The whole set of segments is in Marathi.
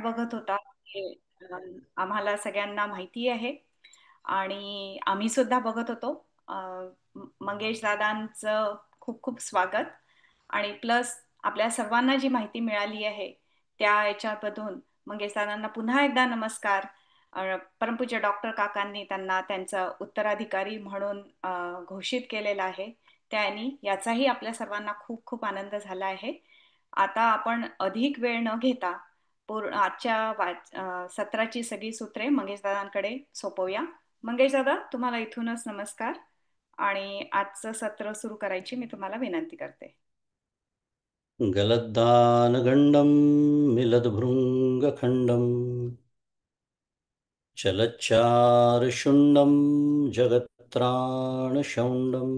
बघत होता हे आम्हाला सगळ्यांना माहिती आहे आणि आम्ही सुद्धा बघत होतो. मंगेश दादांचं खूप खूप स्वागत आणि प्लस आपल्या सर्वांना जी माहिती मिळाली आहे त्या याच्यामधून मंगेश दादांना पुन्हा एकदा नमस्कार. परमपूज्य डॉक्टर काकांनी त्यांना त्यांचा उत्तराधिकारी म्हणून घोषित केलेला आहे. त्यांनी याचाही आपल्या सर्वांना खूप खूप आनंद झाला आहे. आता आपण अधिक वेळ न घेता आजच्या सत्राची सगळी सूत्रे मंगेश दादांकडे सोपवूया. मंगेश दादा, तुम्हाला इथूनच नमस्कार आणि आजचं सत्र सुरू करायची मी तुम्हाला विनंती करते. गलद्दानगण्डं मिलद्भृङ्गखण्डं चलच्चारुशुण्डं जगत्त्राणशौण्डं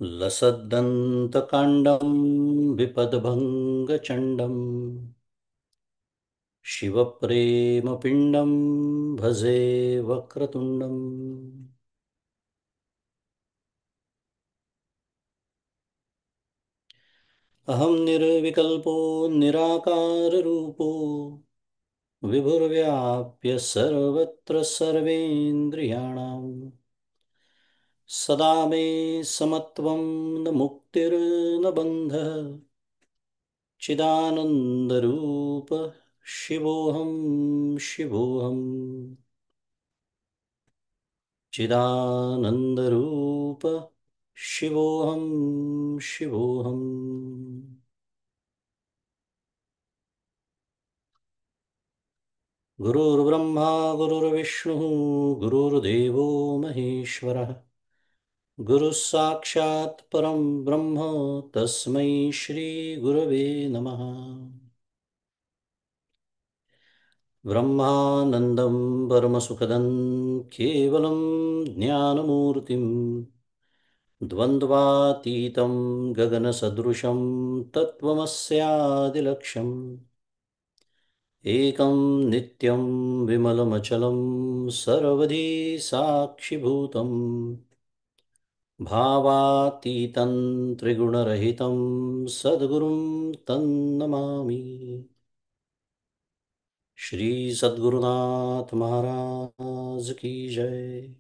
लसद्दन्तकाण्डं विपद्भङ्गचण्डं शिवप्रेमपिण्डं भजे वक्रतुण्डम्। अहं निर्विकल्पो निराकाररूपो विभुर्व्याप्य सर्वत्र सर्वेन्द्रियाणां सदा मे समत्वं न मुक्तिर्न बन्धः चिदानन्दरूप शिवोऽहं शिवोऽहम् चिदानन्दरूप शिवोऽहं शिवोऽहम्। गुरुर्ब्रह्मा गुरुर्विष्णुः गुरुर्देवो महेश्वरः गुरुः साक्षात् परं ब्रह्म तस्मै श्रीगुरवे नमः। ब्रह्मानन्दं परमसुखदं केवलं ज्ञानमूर्तिं द्वन्द्वातीतं गगनसदृशं तत्त्वमस्यादिलक्ष्यम् एकं नित्यं विमलमचलं सर्वधी साक्षिभूतम् भावातीतं त्रिगुणरहितं सद्गुरुं तन्नमामि। श्री सद्गुरुनाथ महाराज की जय।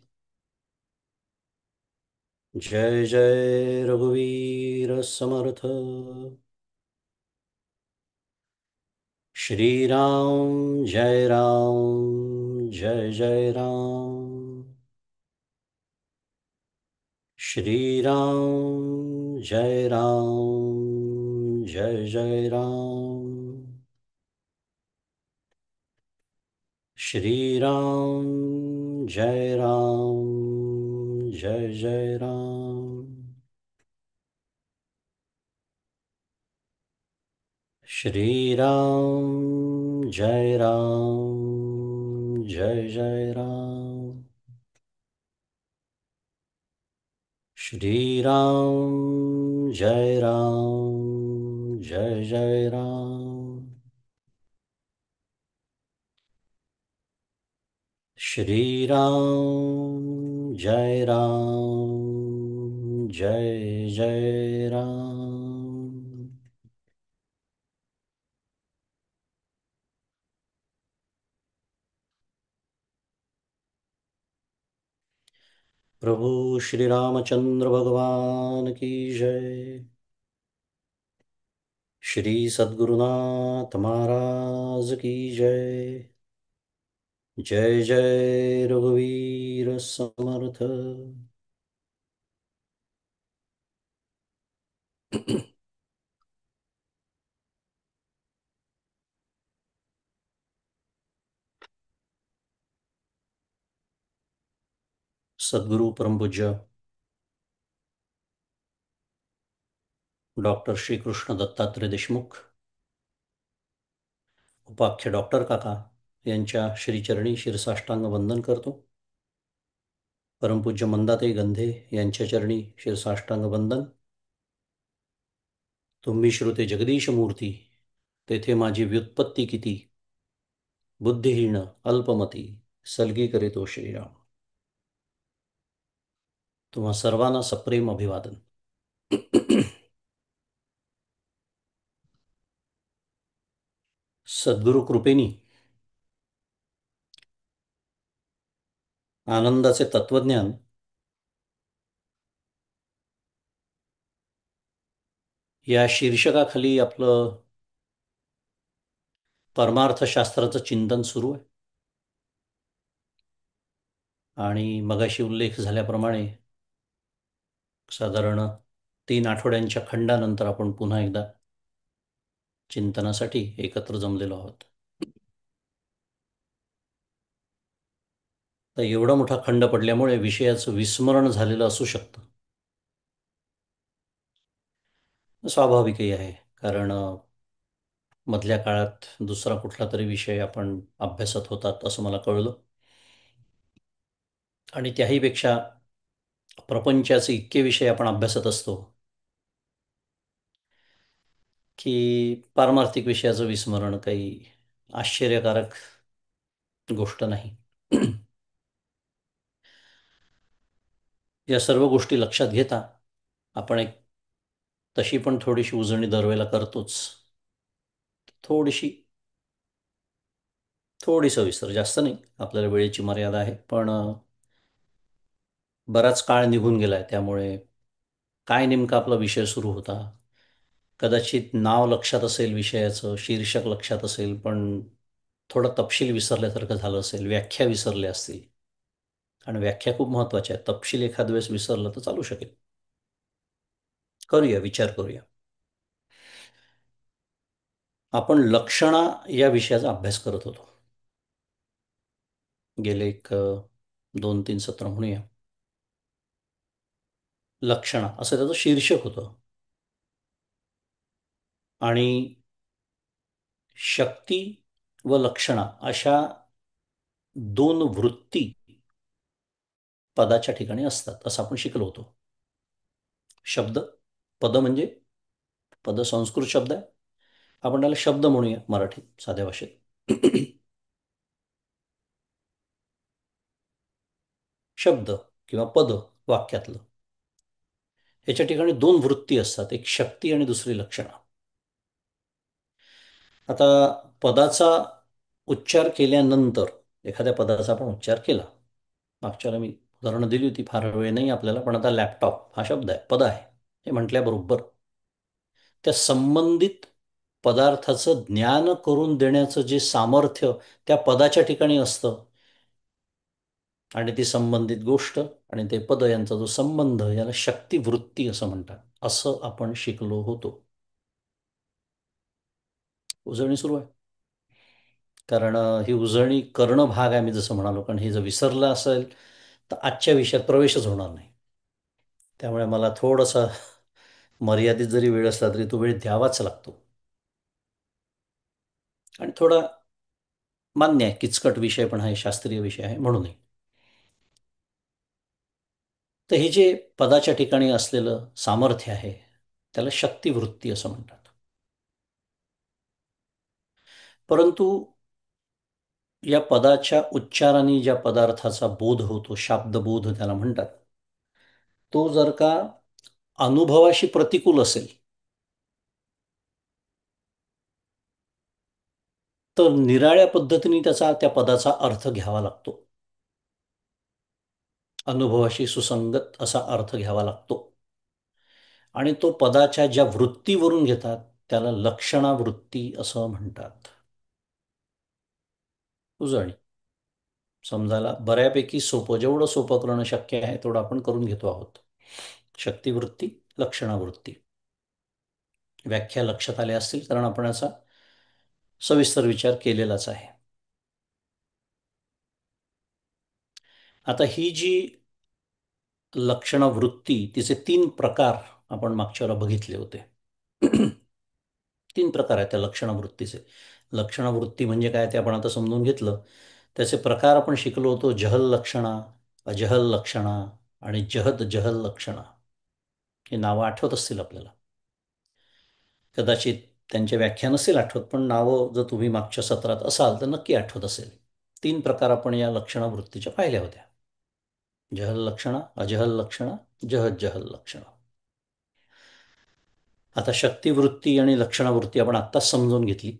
जय जय रघुवीर समर्थ। श्री राम जय राम जय जय राम। श्री राम जय राम जय जय राम। श्री राम जय राम जय जय राम। श्री राम जय राम जय जय राम। श्री राम जय राम जय जय राम। श्री राम जय राम जय जय राम। प्रभु श्री रामचंद्र भगवान की जय। श्री सद्गुरुनाथ महाराज की जय। जय जय रघुवीर समर्थ। सद्गुरु परम पूज्य डॉक्टर श्री कृष्ण दत्तात्रय देशमुख, उपाख्य डॉक्टर काका यांच्या श्रीचरणी शिरसाष्टांग वंदन करतो। परमपूज्य मंदाताई गंधे यांच्या चरणी शिरसाष्टांग वंदन। तुम्ही श्रुते जगदीश मूर्ती, तेथे माझी व्युत्पत्ती किती, बुद्धिहीन अल्पमती सलगी करीतो श्रीराम। तुम्हा सर्वांना सप्रेम अभिवादन। सद्गुरु कृपेनी आनंदाचे तत्वज्ञान या शीर्षकाखाली आपलं परमार्थशास्त्राचं चिंतन सुरू आहे. आणि मगाशी उल्लेख झाल्याप्रमाणे साधारण 3 आठवड्यांच्या खंडानंतर आपण पुन्हा एकदा चिंतनासाठी एकत्र जमलेलो आहोत. तर एवढा मोठा खंड पडल्यामुळे विषयाचं विस्मरण झालेलं असू शकतं. स्वाभाविकही आहे, कारण मधल्या काळात दुसरा कुठला तरी विषय आपण अभ्यासत होतात असं मला कळलं. आणि त्याही पेक्षा प्रपंचाचे इतके विषय आपण अभ्यासत असतो की पारमार्थिक विषयाचं विस्मरण काही आश्चर्यकारक गोष्ट नाही. या सर्व गोष्टी लक्षात घेता आपण एक तशी पण थोडीशी उजळणी दरवेळेला करतोच. थोडीशी थोडी सविस्तर, जास्त नाही, आपल्याला वेळेची मर्यादा आहे, पण बराच काळ निघून गेलाय, त्यामुळे काय नेमका आपला विषय सुरू होता, कदाचित नाव लक्षात असेल, विषयाचं शीर्षक लक्षात असेल, पण थोडं तपशील विसरल्यासारखं झालं असेल, व्याख्या विसरल्या असतील. आणि व्याख्या खूप महत्त्वाच्या आहे. तपशील एखाद वेळेस विसरलं तर चालू शकेल. करूया, विचार करूया. आपण लक्षणा या विषयाचा अभ्यास करत होतो गेले एक 2-3 सत्र म्हणूया. लक्षणा असं त्याचं शीर्षक होतं. आणि शक्ती व लक्षणा अशा 2 वृत्ती पदाच्या ठिकाणी असतात असं आपण शिकलो होतो. शब्द, पद म्हणजे पद संस्कृत शब्द आहे, आपण त्याला शब्द म्हणूया मराठीत साध्या भाषेत. शब्द किंवा पद वाक्यातलं, याच्या ठिकाणी 2 वृत्ती असतात, एक शक्ती आणि दुसरी लक्षणा. आता पदाचा उच्चार केल्यानंतर, एखाद्या पदाचा आपण उच्चार केला, मागच्या वेळेला मी उदाहरणं दिली होती, फार वेळ नाही आपल्याला, पण आता लॅपटॉप हा शब्द आहे, पद आहे, हे म्हटल्याबरोबर त्या संबंधित पदार्थाचं ज्ञान करून देण्याचं जे सामर्थ्य त्या पदाच्या ठिकाणी असतं, आणि ती संबंधित गोष्ट आणि ते पद यांचा जो संबंध, याला शक्तिवृत्ती असं म्हणतात, असं आपण शिकलो होतो. उजळणी सुरू आहे, कारण ही उजळणी करणं भाग आहे, मी जसं म्हणालो, कारण हे जर विसरलं असेल तर आजच्या विषयात प्रवेशच होणार नाही. त्यामुळे मला थोडासा मर्यादित जरी वेळ असला तरी तो वेळ द्यावाच लागतो. आणि थोडा मान्य आहे, किचकट विषय पण आहे, शास्त्रीय विषय आहे म्हणूनही. तर हे जे पदाच्या ठिकाणी असलेलं सामर्थ्य आहे त्याला शक्तिवृत्ती असं म्हणतात. परंतु या पदाच्या उच्चाराने ज्या पदार्थाचा बोध होतो, शाब्दबोध त्याला म्हणतात, तो जर का अनुभवाशी प्रतिकूल असेल तर निराळ्या पद्धतीने त्या पदाचा अर्थ घ्यावा लागतो. अनुभवाशी सुसंगत असा अर्थ घ्यावा लागतो. आणि तो पदाच्या ज्या वृत्तीवरून घेतात त्याला लक्षणावृत्ती असं म्हणतात. उजळणी समजायला बऱ्यापैकी सोपं, जेवढं सोपं करणं शक्य आहे तेवढं आपण करून घेतो आहोत. शक्तिवृत्ती, लक्षणावृत्ती, व्याख्या लक्षात आल्या असतील, कारण आपण याचा सविस्तर विचार केलेलाच आहे. आता ही जी लक्षणावृत्ती, तिचे 3 प्रकार आपण मागच्या वेळेला बघितले होते. 3 प्रकार आहेत त्या लक्षणावृत्तीचे. लक्षणावृत्ती म्हणजे काय ते आपण आता समजून घेतलं. त्याचे प्रकार आपण शिकलो होतो: जहल लक्षणा, अजहल लक्षणा आणि जहद जहल लक्षणा. हे नावं आठवत असतील आपल्याला, कदाचित त्यांच्या व्याख्या नसेल आठवत, पण नावं जर तुम्ही मागच्या सत्रात असाल तर नक्की आठवत असेल. 3 प्रकार आपण या लक्षणावृत्तीच्या पाहिल्या होत्या: जहल लक्षणा, अजहल लक्षणा, जहद जहल लक्षणा. आता शक्तिवृत्ती आणि लक्षणावृत्ती आपण आत्ताच समजून घेतली.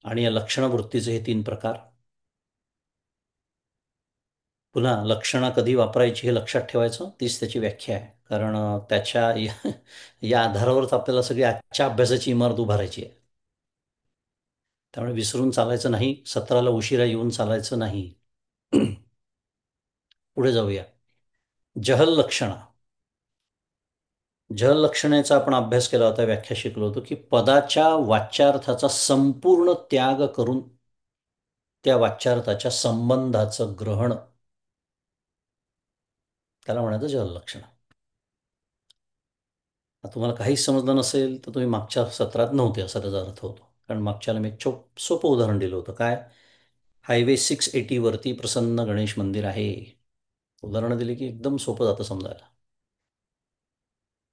आणि या लक्षणवृत्तीचे हे तीन प्रकार. पुन्हा लक्षणं कधी वापरायची हे लक्षात ठेवायचं, तीच त्याची व्याख्या आहे. कारण त्याच्या या आधारावरच आपल्याला सगळी आजच्या अभ्यासाची इमारत उभारायची आहे. त्यामुळे विसरून चालायचं नाही, सत्राला उशिरा येऊन चालायचं नाही. पुढे जाऊया. जहल लक्षणा. जहल लक्षणेचा आपण अभ्यास केला होता, व्याख्या शिकलो होतो की पदाच्या वाच्यार्थाचा संपूर्ण त्याग करून त्या वाच्यार्थाच्या संबंधाचं ग्रहण, त्याला म्हणायचं जहल लक्षण. तुम्हाला काहीच समजलं नसेल तर तुम्ही मागच्या सत्रात नव्हते असा त्याचा अर्थ होतो. कारण मागच्याला मी एक सोपं उदाहरण दिलं होतं. काय? हायवे 680 वरती प्रसन्न गणेश मंदिर आहे. उदाहरणं दिली की एकदम सोपं जातं समजायला.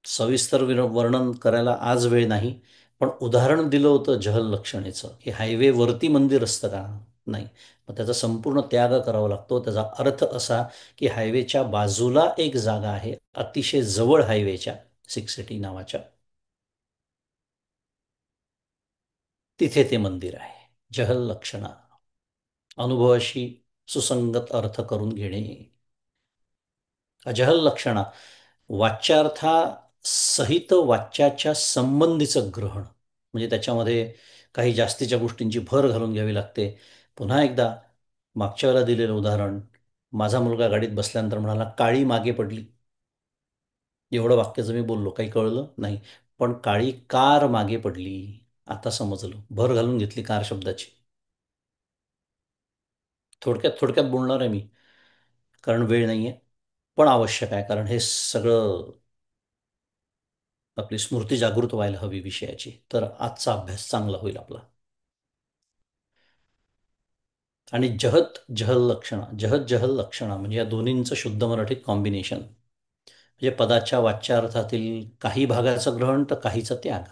सविस्तर वर्णन करायला आज वेळ नाही, पण उदाहरण दिलं होतं जहल लक्षणेचं की हायवेवरती मंदिर असतं का? नाही. मग त्याचा संपूर्ण त्याग करावा लागतो. त्याचा अर्थ असा की हायवेच्या बाजूला एक जागा आहे, अतिशय जवळ हायवेच्या, 680 नावाच्या, तिथे ते मंदिर आहे. जहल लक्षणा. अनुभवाशी सुसंगत अर्थ करून घेणे. अजहल लक्षणा. वाच्यार्थासहित वाच्याच्या संबंधीचं ग्रहण, म्हणजे त्याच्यामध्ये काही जास्तीच्या गोष्टींची भर घालून घ्यावी लागते. पुन्हा एकदा मागच्या वेळेला दिलेलं उदाहरण, माझा मुलगा गाडीत बसल्यानंतर म्हणाला, काळी मागे पडली. एवढं वाक्याचं मी बोललो, काही कळलं नाही. पण काळी कार मागे पडली, आता समजलं. भर घालून घेतली कार शब्दाची. थोडक्यात थोडक्यात बोलणार आहे मी, कारण वेळ नाही आहे, पण आवश्यक आहे. कारण हे सगळं आपली स्मृती जागृत व्हायला हवी विषयाची, तर आजचा अभ्यास चांगला होईल आपला. आणि जहत जहल लक्षणा, जहत जहल लक्षणा म्हणजे या दोन्हींचं शुद्ध मराठीत कॉम्बिनेशन, म्हणजे पदाच्या वाच्यार्थातील काही भागाचं ग्रहण तर काहीचं त्याग.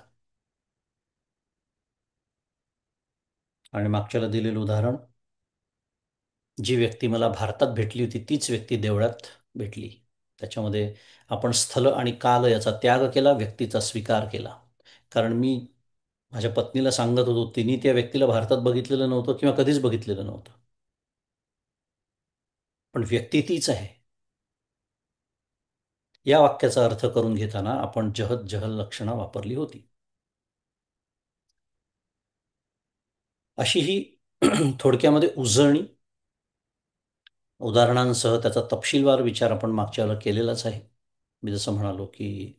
आणि मागच्याला दिलेलं उदाहरण, जी व्यक्ती मला भारतात भेटली होती तीच व्यक्ती देवळात भेटली. त्याच्यामध्ये आपण स्थल आणि काल याचा त्याग केला, व्यक्तीचा स्वीकार केला. कारण मी माझ्या पत्नीला सांगत होतो, तिने त्या व्यक्तीला भारतात बघितलेलं नव्हतं किंवा कधीच बघितलेलं नव्हतं, पण व्यक्ती तीच आहे. या वाक्याचा अर्थ करून घेताना आपण जहत जहल लक्षणा वापरली होती. अशी ही थोडक्यामध्ये उजळणी, उदाहरणांसह त्याचा तपशीलवार विचार आपण मागच्या वेळेला केलेलाच आहे. मी जसं म्हणालो की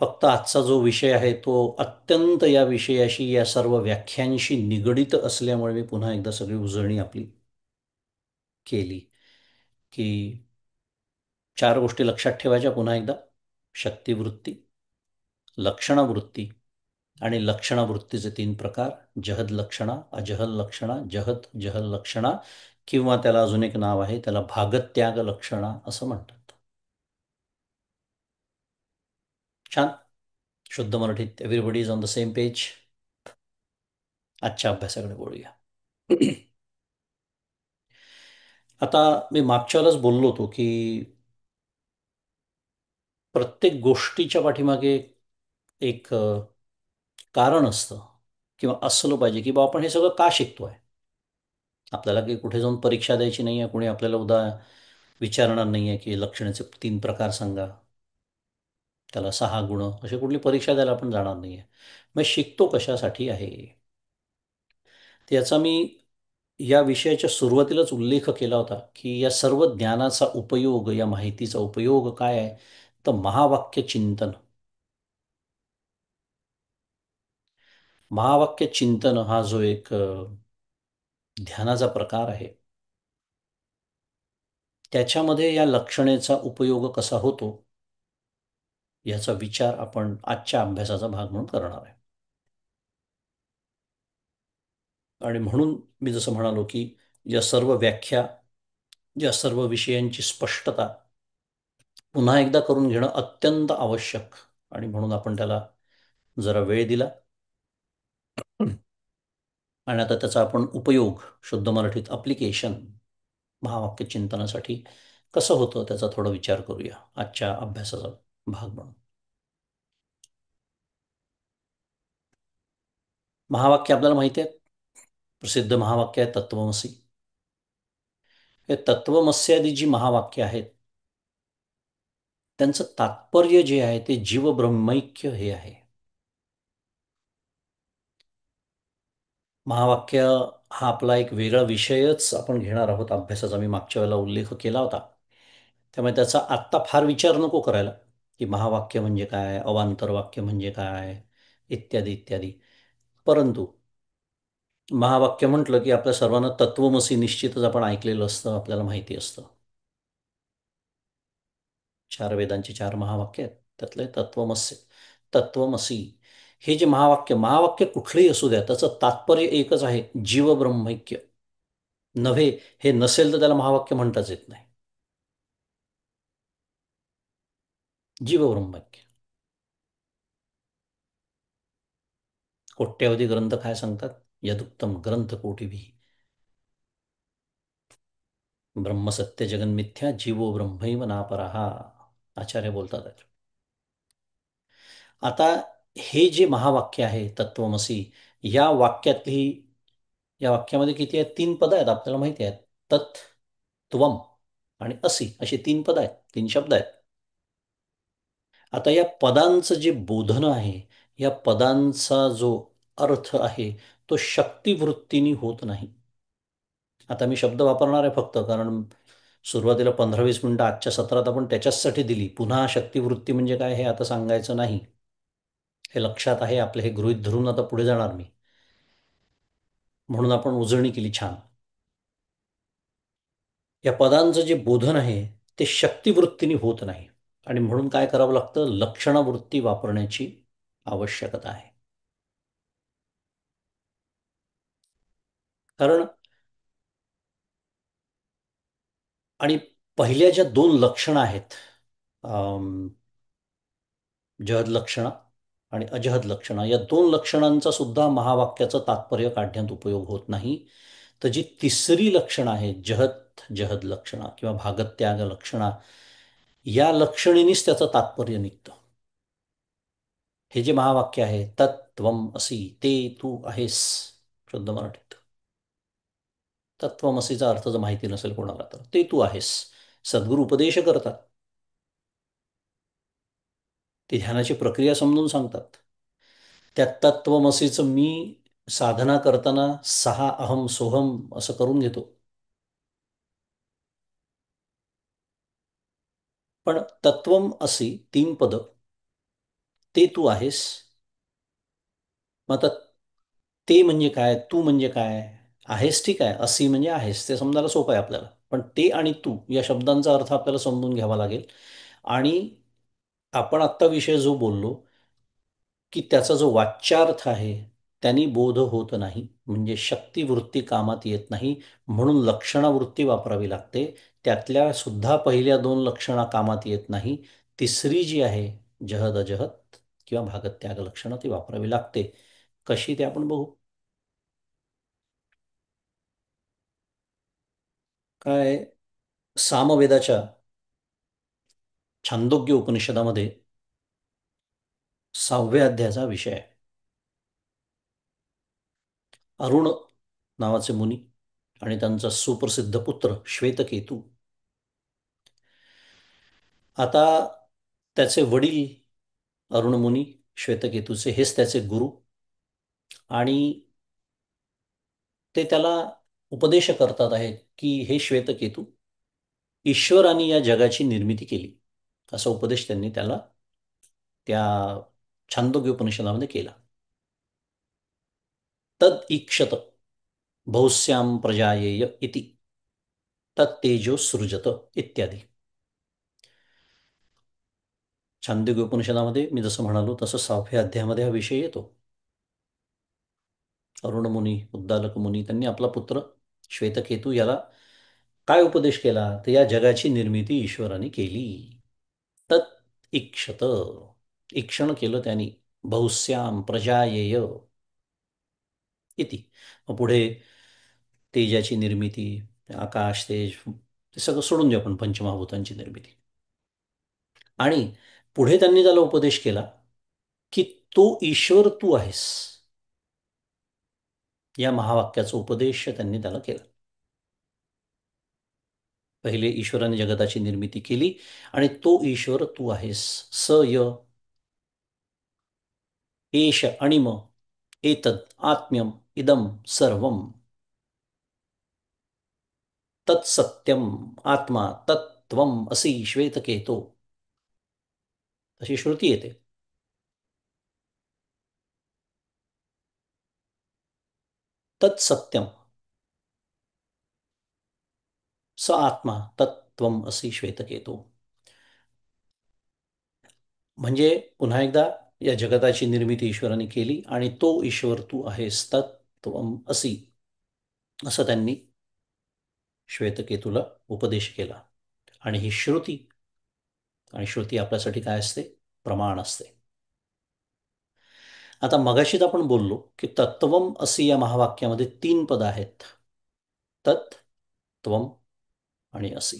फक्त आजचा जो विषय आहे तो अत्यंत या विषयाशी, या सर्व व्याख्यांशी निगडित असल्यामुळे मी पुन्हा एकदा सगळी उजळणी आपली केली. की चार गोष्टी लक्षात ठेवायच्या पुन्हा एकदा: शक्तिवृत्ती, लक्षणवृत्ती आणि लक्षणवृत्तीचे तीन प्रकार: जहद लक्षणा, अजहल लक्षणा, जहत जहल लक्षणा, किंवा त्याला अजून एक नाव आहे, त्याला भागत्याग लक्षणा असं म्हणतात. छान. शुद्ध मराठीत everybody is on the same page. आजच्या अभ्यासाकडे बोलूया. आता मी मागच्या वेळेलाच बोललो होतो की प्रत्येक गोष्टीच्या पाठीमागे एक कारण असतं, किंवा असलं पाहिजे की बा आपण हे सगळं का शिकतोय. आपल्याला की कुठे जाऊन परीक्षा द्यायची नाही आहे, कोणी आपल्याला विचारणार नाही आहे की लक्षणाचे तीन प्रकार सांगा, त्याला 6 गुण, अशी कुठली परीक्षा द्यायला आपण जाणार नाही आहे. मग शिकतो कशासाठी आहे, याचा मी या विषयाच्या सुरुवातीलाच उल्लेख केला होता की या सर्व ज्ञानाचा उपयोग, या माहितीचा उपयोग काय आहे, तर महावाक्य चिंतन. महावाक्य चिंतन हा जो एक ध्यानाचा प्रकार आहे, त्याच्यामध्ये या लक्षणेचा उपयोग कसा होतो याचा विचार आपण आजच्या अभ्यासाचा भाग म्हणून करणार आहे. आणि म्हणून मी जसं म्हणालो की या सर्व व्याख्या, या सर्व विषयांची स्पष्टता पुन्हा एकदा करून घेणं अत्यंत आवश्यक, आणि म्हणून आपण त्याला जरा वेळ दिला. आणि आता त्याचा आपण उपयोग, शुद्ध मराठीत अप्लिकेशन, महावाक्य चिंतनासाठी कसं होतं त्याचा थोडा विचार करूया आजच्या अभ्यासाचा भाग म्हणून. महावाक्य आपल्याला माहिती आहेत. प्रसिद्ध महावाक्य आहे तत्वमसी. हे तत्वमस्यादी जी महावाक्य आहेत त्यांचं तात्पर्य जे आहे ते जीवब्रह्मैक्य हे आहे. महावाक्य हा आपला एक वेगळा विषयच आपण घेणार आहोत अभ्यासाचा. मी मागच्या वेळेला उल्लेख केला होता. त्यामुळे त्याचा आत्ता फार विचार नको करायला की महावाक्य म्हणजे काय, अवांतर वाक्य म्हणजे काय, इत्यादी इत्यादी. परंतु महावाक्य म्हटलं की आपल्या सर्वांना तत्वमसी निश्चितच आपण ऐकलेलं असतं, आपल्याला माहिती असतं. चार वेदांची चार महावाक्य आहेत, त्यातले तत्वमस्य, तत्वमसी हे जे महावाक्य, महावाक्य कुठलंही असू द्या त्याचं तात्पर्य एकच आहे, जीवब्रह्मैक्य. नव्हे, हे नसेल तर त्याला महावाक्य म्हणताच येत नाही. जीवब्रह्मैक्य. कोट्यावधी ग्रंथ काय सांगतात? यदुक्तम ग्रंथ कोटिभी ब्रह्मसत्य जगन्मिथ्या जीवो ब्रह्मैव नापरहा, आचार्य बोलतात. आता हे जे महावाक्य आहे तत्वमसी, या वाक्यातली, या वाक्यामध्ये किती आहेत? तीन पद आहेत, आपल्याला माहिती आहेत. तत्, त्वम आणि असी अशी तीन पद आहेत, तीन शब्द आहेत. आता या पदांचं जे बोधन आहे, या पदांचा जो अर्थ आहे तो शक्तिवृत्तीने होत नाही. आता मी शब्द वापरणार आहे फक्त कारण सुरुवातीला 15-20 मिनिटं आजच्या सत्रात आपण त्याच्याचसाठी दिली. पुन्हा शक्तिवृत्ती म्हणजे काय हे आता सांगायचं नाही. हे लक्षात आहे आपले, हे गृहीत धरून आता पुढे जाणार मी. म्हणून आपण उजळणी केली छान. या पदांचं जे बोधन आहे ते शक्तिवृत्तीने होत नाही आणि म्हणून काय करावं लागतं? लक्षणवृत्ती वापरण्याची आवश्यकता आहे. कारण आणि पहिल्या ज्या दोन लक्षणं आहेत, जहद लक्षणा आणि अजहद लक्षणा, या दोन लक्षणांचा सुद्धा महावाक्याचं तात्पर्य काढण्यात उपयोग होत नाही. तर जी तिसरी लक्षणं आहेत, जहद लक्षणा किंवा भागत्याग लक्षणा, या लक्षणीनेच त्याचं तात्पर्य निघतं. हे जे महावाक्य आहे तत्त्वम असी, ते तू आहेस, शुद्ध मराठीत तत्त्वमसीचा अर्थ जर माहिती नसेल कोणाला तर ते तू आहेस. सद्गुरू उपदेश करतात, ते ध्यानाची प्रक्रिया समजून सांगतात. त्या तत्त्वमसीचं मी साधना करताना 6 अहम सोहम असं करून घेतो. पण तत्वम असी 3 पद, ते तू आहेस. मग आता ते म्हणजे काय, तू म्हणजे काय? आहेस ठीक आहे, असी म्हणजे आहेस, ते समजायला सोपं आहे आपल्याला. पण ते आणि तू या शब्दांचा अर्थ आपल्याला समजून घ्यावा लागेल. आणि आपण आत्ता विषय जो बोललो की त्याचा जो वाच्यार्थ आहे त्यांनी बोध होत नाही, म्हणजे शक्तिवृत्ती कामात येत नाही. म्हणून लक्षणावृत्ती वापरावी लागते. त्यातल्या सुद्धा पहिल्या दोन लक्षणा कामात येत नाही. तिसरी जी आहे जहद अजहद किंवा भागत्याग लक्षणं ती वापरावी लागते. कशी ते आपण बघू. काय, सामवेदाच्या छांदोग्य उपनिषदामध्ये 6व्या अध्यायाचा विषय आहे. अरुण नावाचे मुनी आणि त्यांचा सुप्रसिद्ध पुत्र श्वेतकेतू. आता त्याचे वडील अरुण मुनी श्वेतकेतूचे हेच त्याचे गुरु, आणि ते त्याला उपदेश करतात आहेत की हे श्वेतकेतू, ईश्वराने या जगाची निर्मिती केली, असा उपदेश त्यांनी त्याला त्या छांदोग्य उपनिषदामध्ये केला. तद ईक्षत बहुस्याम प्रजायेय इति तत्तेजो सृजत इत्यादी. छांदोग्य उपनिषदामध्ये मी जसं म्हणालो तसं 6व्या अध्यायामध्ये हा विषय येतो. अरुण मुनी, उद्दालक मुनी, त्यांनी आपला पुत्र श्वेतकेतू याला काय उपदेश केला? तर या जगाची निर्मिती ईश्वराने केली. तत् इक्षत, ईक्षण केलं त्यांनी. बहुस्याम प्रजायेय इति. मग पुढे तेजाची निर्मिती, आकाश तेज ते सगळं सोडून देऊ आपण, पंचमहाभूतांची निर्मिती. आणि पुढे त्यांनी त्याला उपदेश केला की तो ईश्वर तू आहेस. या महावाक्याचा उपदेश त्यांनी त्याला केला. पहिले ईश्वराने जगताची निर्मिती केली आणि तो ईश्वर तू आहेस. स य एष अणिम एतद आत्म्यम इदम सर्वम तत्सत्यम आत्मा तत्त्वम असी श्वेतकेतो. अशी श्रुती येते. तत्सत्यम स आत्मा तत्त्वम असी श्वेतकेतो. म्हणजे पुन्हा एकदा या जगताची निर्मिती ईश्वराने केली आणि तो ईश्वर तू आहेस तत्त्वम असी, असं त्यांनी श्वेतकेतूला उपदेश केला. आणि ही श्रुती, आणि श्रुती आपल्यासाठी काय असते? प्रमाण असते. आता मगाशीच आपण बोललो की तत्वम असी या महावाक्यामध्ये 3 पद आहेत. तत्, त्वम आणि असी.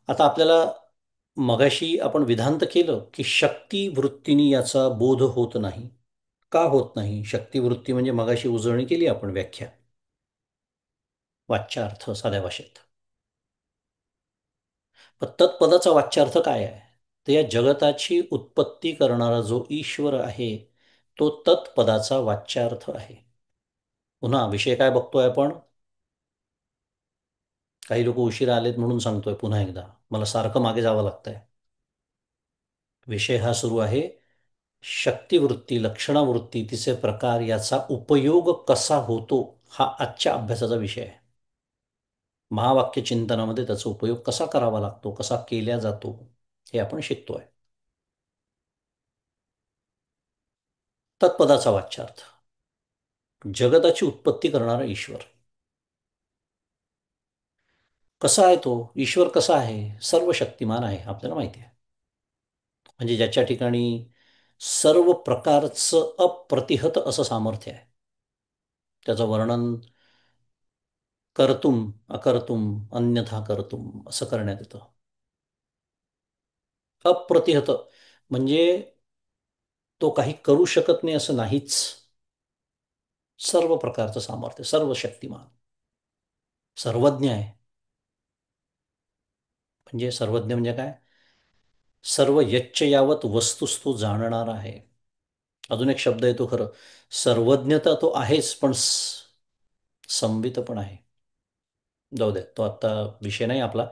आता आपल्याला मगाशी आपण विधांत केलं की शक्ती वृत्तीने याचा बोध होत नाही. का होत नाही? शक्ती वृत्ती म्हणजे मगाशी उजळणी केली आपण व्याख्या, वाच्यार्थ साध्या भाषेत. पण तत्पदाचा वाच्यार्थ काय आहे? तर या जगताची उत्पत्ती करणारा जो ईश्वर आहे तो तत्पदाचा वाच्यार्थ आहे. पुन्हा विषय काय बघतोय आपण? काही लोक उशिरा आलेत म्हणून सांगतोय पुन्हा एकदा, मला सारखं मागे जावं लागतंय. विषय हा सुरू आहे शक्तिवृत्ती, लक्षणावृत्ती, तिचे प्रकार, याचा उपयोग कसा होतो, हा आजच्या अभ्यासाचा विषय आहे. महावाक्य चिंतनामध्ये त्याचा उपयोग कसा करावा लागतो, कसा केला जातो, हे आपण शिकतोय. तत्पदाचा वाच्यार्थ, जगताची उत्पत्ती करणारा ईश्वर. कसा आहे तो ईश्वर? कसा आहे? सर्व शक्तिमान आहे, आपल्याला माहिती आहे. म्हणजे ज्याच्या ठिकाणी सर्व प्रकारचं अप्रतिहत असं सामर्थ्य आहे. त्याचं वर्णन कर्तुम अकर्तुम अन्यथा कर्तुम असं करण्यात येतं. अप्रतिहत म्हणजे तो काही करू शकत नाही असं नाहीच. सर्व प्रकारचं सामर्थ्य, सर्व शक्तिमान, सर्वज्ञ आहे. म्हणजे सर्वज्ञ म्हणजे काय? सर्व यच्च यावत वस्तुस्तू जाणणार आहे. अजून एक शब्द येतो खरं, सर्वज्ञता तो आहेच पण संवित पण आहे. जाऊ दे, तो आता विषय नाही आपला.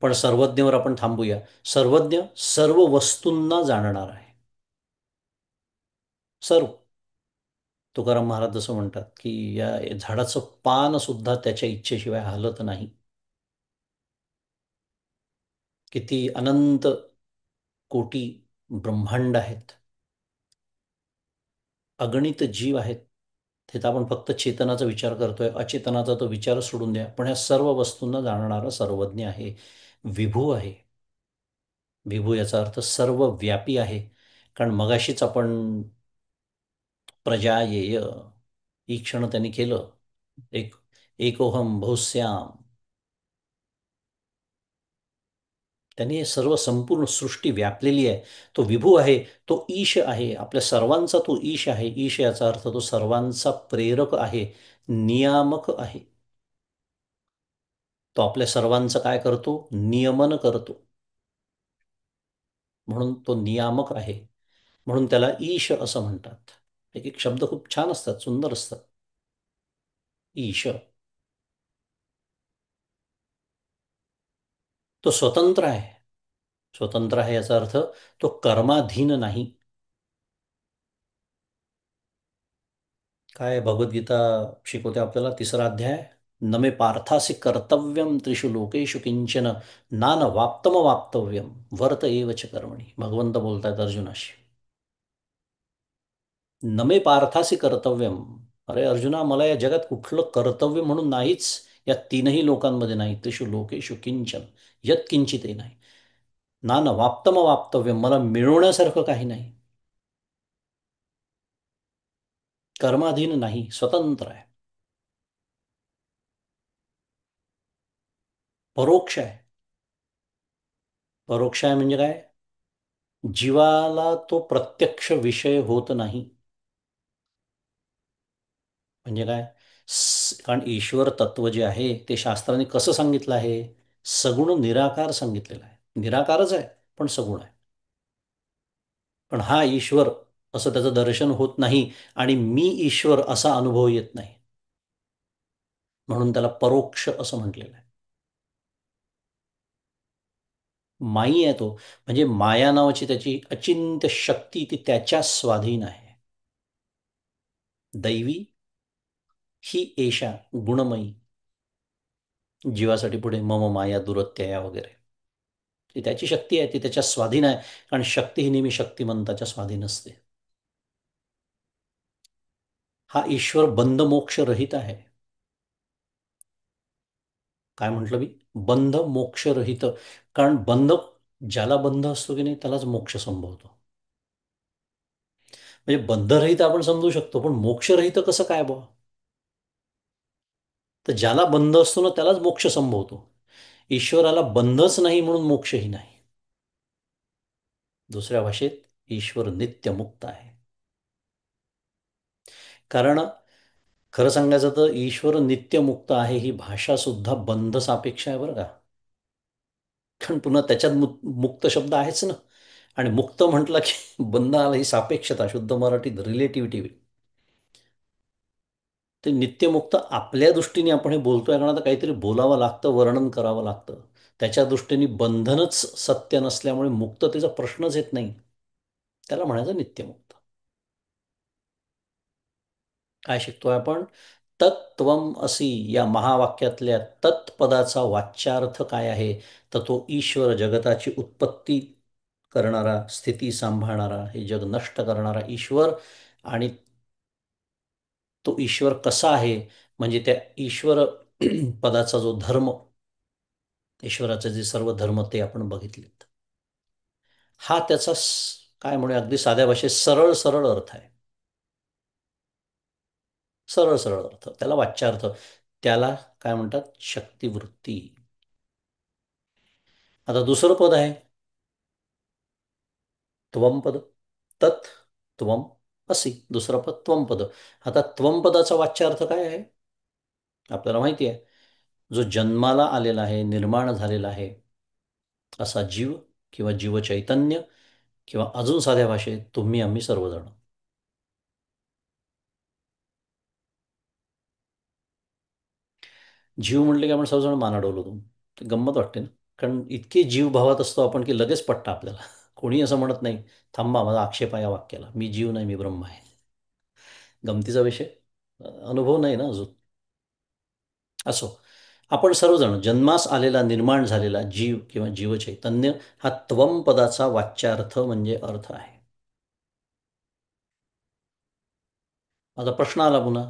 पण सर्वज्ञवर आपण थांबूया. सर्वज्ञ सर्व वस्तूंना जाणणार आहे. सर्व. तुकाराम महाराज जसं म्हणतात की या झाडाचं पान सुद्धा त्याच्या इच्छेशिवाय हालत नाही. किती अनंत कोटी ब्रह्मांड आहेत, अगणित जीव आहेत. तिथं आपण फक्त चेतनाचा विचार करतोय, अचेतनाचा तो विचार सोडून द्या. पण ह्या सर्व वस्तूंना जाणणारा सर्वज्ञ आहे, विभू आहे. विभू याचा अर्थ सर्व व्यापी आहे. कारण मगाशीच आपण प्रजायेय ही क्षण त्यांनी केलं. एक एकोहम बहुश्याम, त्यांनी हे सर्व संपूर्ण सृष्टी व्यापलेली आहे. तो विभू आहे, तो ईश आहे, आपल्या सर्वांचा तो ईश आहे. ईश याचा अर्थ तो सर्वांचा प्रेरक आहे, नियामक आहे. तो आपल्या सर्वांचं काय करतो? नियमन करतो. म्हणून तो नियामक आहे. म्हणून त्याला ईश असं म्हणतात. एक एक शब्द खूप छान असतात, सुंदर असतात. ईश. तो स्वतंत्र आहे. स्वतंत्र आहे याचा अर्थ तो कर्माधीन नाही. काय भगवद्गीता शिकवते आपल्याला? 3रा अध्याय, न मे पार्थासि कर्तव्यम त्रिषु लोकेषु किंचन नान वाप्तम वाप्तव्यम वर्त एव च कर्मणी. भगवंत बोलतायत अर्जुनाशी. न मे पार्थासि कर्तव्यम, अरे अर्जुना, मला या जगात कुठलं कर्तव्य म्हणून नाहीच. या 3ही लोकांमध्ये नाही. त्रिषु लोकेषु किंचन, यत किंचितही नाही. नान वाप्तम वाप्तव्यम, मला मिळवण्यासारखं काही नाही. कर्माधीन नाही, स्वतंत्र आहे. परोक्ष आहे. परोक्ष आहे म्हणजे काय? जीवाला तो प्रत्यक्ष विषय होत नाही. म्हणजे काय? कारण ईश्वर तत्व जे आहे ते शास्त्राने कसं सांगितलं आहे? सगुण निराकार सांगितलेला आहे. निराकारच आहे पण सगुण आहे. पण हा ईश्वर असं त्याचं दर्शन होत नाही आणि मी ईश्वर असा अनुभव येत नाही, म्हणून त्याला परोक्ष असं म्हटलेलं आहे. माई आहे तो, म्हणजे माया नावाची त्याची अचिंत्य शक्ती ती त्याच्या स्वाधीन आहे. दैवी ही एषा गुणमयी, जीवासाठी पुढे मम माया दुरत्यया वगैरे, ती त्याची शक्ती आहे, ती त्याच्या स्वाधीन आहे. कारण शक्ती ही नेहमी शक्तिमंताच्या स्वाधीन असते. हा ईश्वर बंध मोक्ष रहित आहे. काय म्हटलं मी? बंध मोक्ष रहित. कारण ज्याला बंध असतो की नाही त्यालाच मोक्ष संभवतो. म्हणजे बंधरहित आपण समजू शकतो, पण मोक्षरहित कसं काय बुवा? तर ज्याला बंध असतो ना त्यालाच मोक्ष संभवतो. ईश्वराला बंधच नाही म्हणून मोक्षही नाही. दुसऱ्या भाषेत ईश्वर नित्य मुक्त आहे. कारण खरं सांगायचं तर ईश्वर नित्य मुक्त आहे ही भाषा सुद्धा बंध सापेक्ष आहे बरं का. कारण पुन्हा त्याच्यात मुक्त शब्द आहेच ना. आणि मुक्त म्हटलं की बंध आला, ही सापेक्षता, शुद्ध मराठीत रिलेटिव्हिटी. ते नित्यमुक्त आपल्या दृष्टीने आपण हे बोलतोय कारण आता काहीतरी बोलावं लागतं, वर्णन करावं लागतं. त्याच्या दृष्टीने बंधनच सत्य नसल्यामुळे मुक्ततेचा प्रश्नच येत नाही. त्याला म्हणायचं नित्यमुक्त. काय शिकतोय आपण? तत्त्वम असी या महावाक्यातल्या तत्पदाचा वाच्यार्थ काय आहे? तर तो ईश्वर, जगताची उत्पत्ती करणारा, स्थिती सांभाळणारा, हे जग नष्ट करणारा ईश्वर. आणि तो ईश्वर कसा आहे? म्हणजे त्या ईश्वर पदाचा जो धर्म, ईश्वराचे जे सर्व धर्म ते आपण बघितलेत. हा त्याचा काय म्हणूया अगदी साध्या भाषेत सरळ सरळ अर्थ आहे. सरळ सरळ अर्थ, त्याला वाच्यार्थ, त्याला काय म्हणतात? शक्तिवृत्ती. आता दुसरं पद आहे त्वम पद. तत् त्वम असी, दुसरं पद त्वम पद. आता त्वम पदाचा वाच्यार्थ काय आहे? आपल्याला माहिती आहे, जो जन्माला आलेला आहे, निर्माण झालेला आहे असा जीव किंवा जीवचैतन्य, किंवा अजून साध्या भाषेत तुम्ही आम्ही सर्वजण. जीव म्हटले की आपण सर्वजण माना डोलवतो. ते गंमत वाटते ना. कारण इतके जीव भावात असतो आपण की लगेच पटतं आपल्याला. कोणी असं म्हणत नाही थांबा माझा आक्षेप आहे या वाक्याला, मी जीव नाही मी ब्रह्म आहे. गमतीचा विषय, अनुभव नाही ना अजून. असो, आपण सर्वजण जन्मास आलेला, निर्माण झालेला जीव किंवा जीवचैतन्य हा त्वम पदाचा वाच्यार्थ म्हणजे अर्थ आहे. आता प्रश्न आला पुन्हा,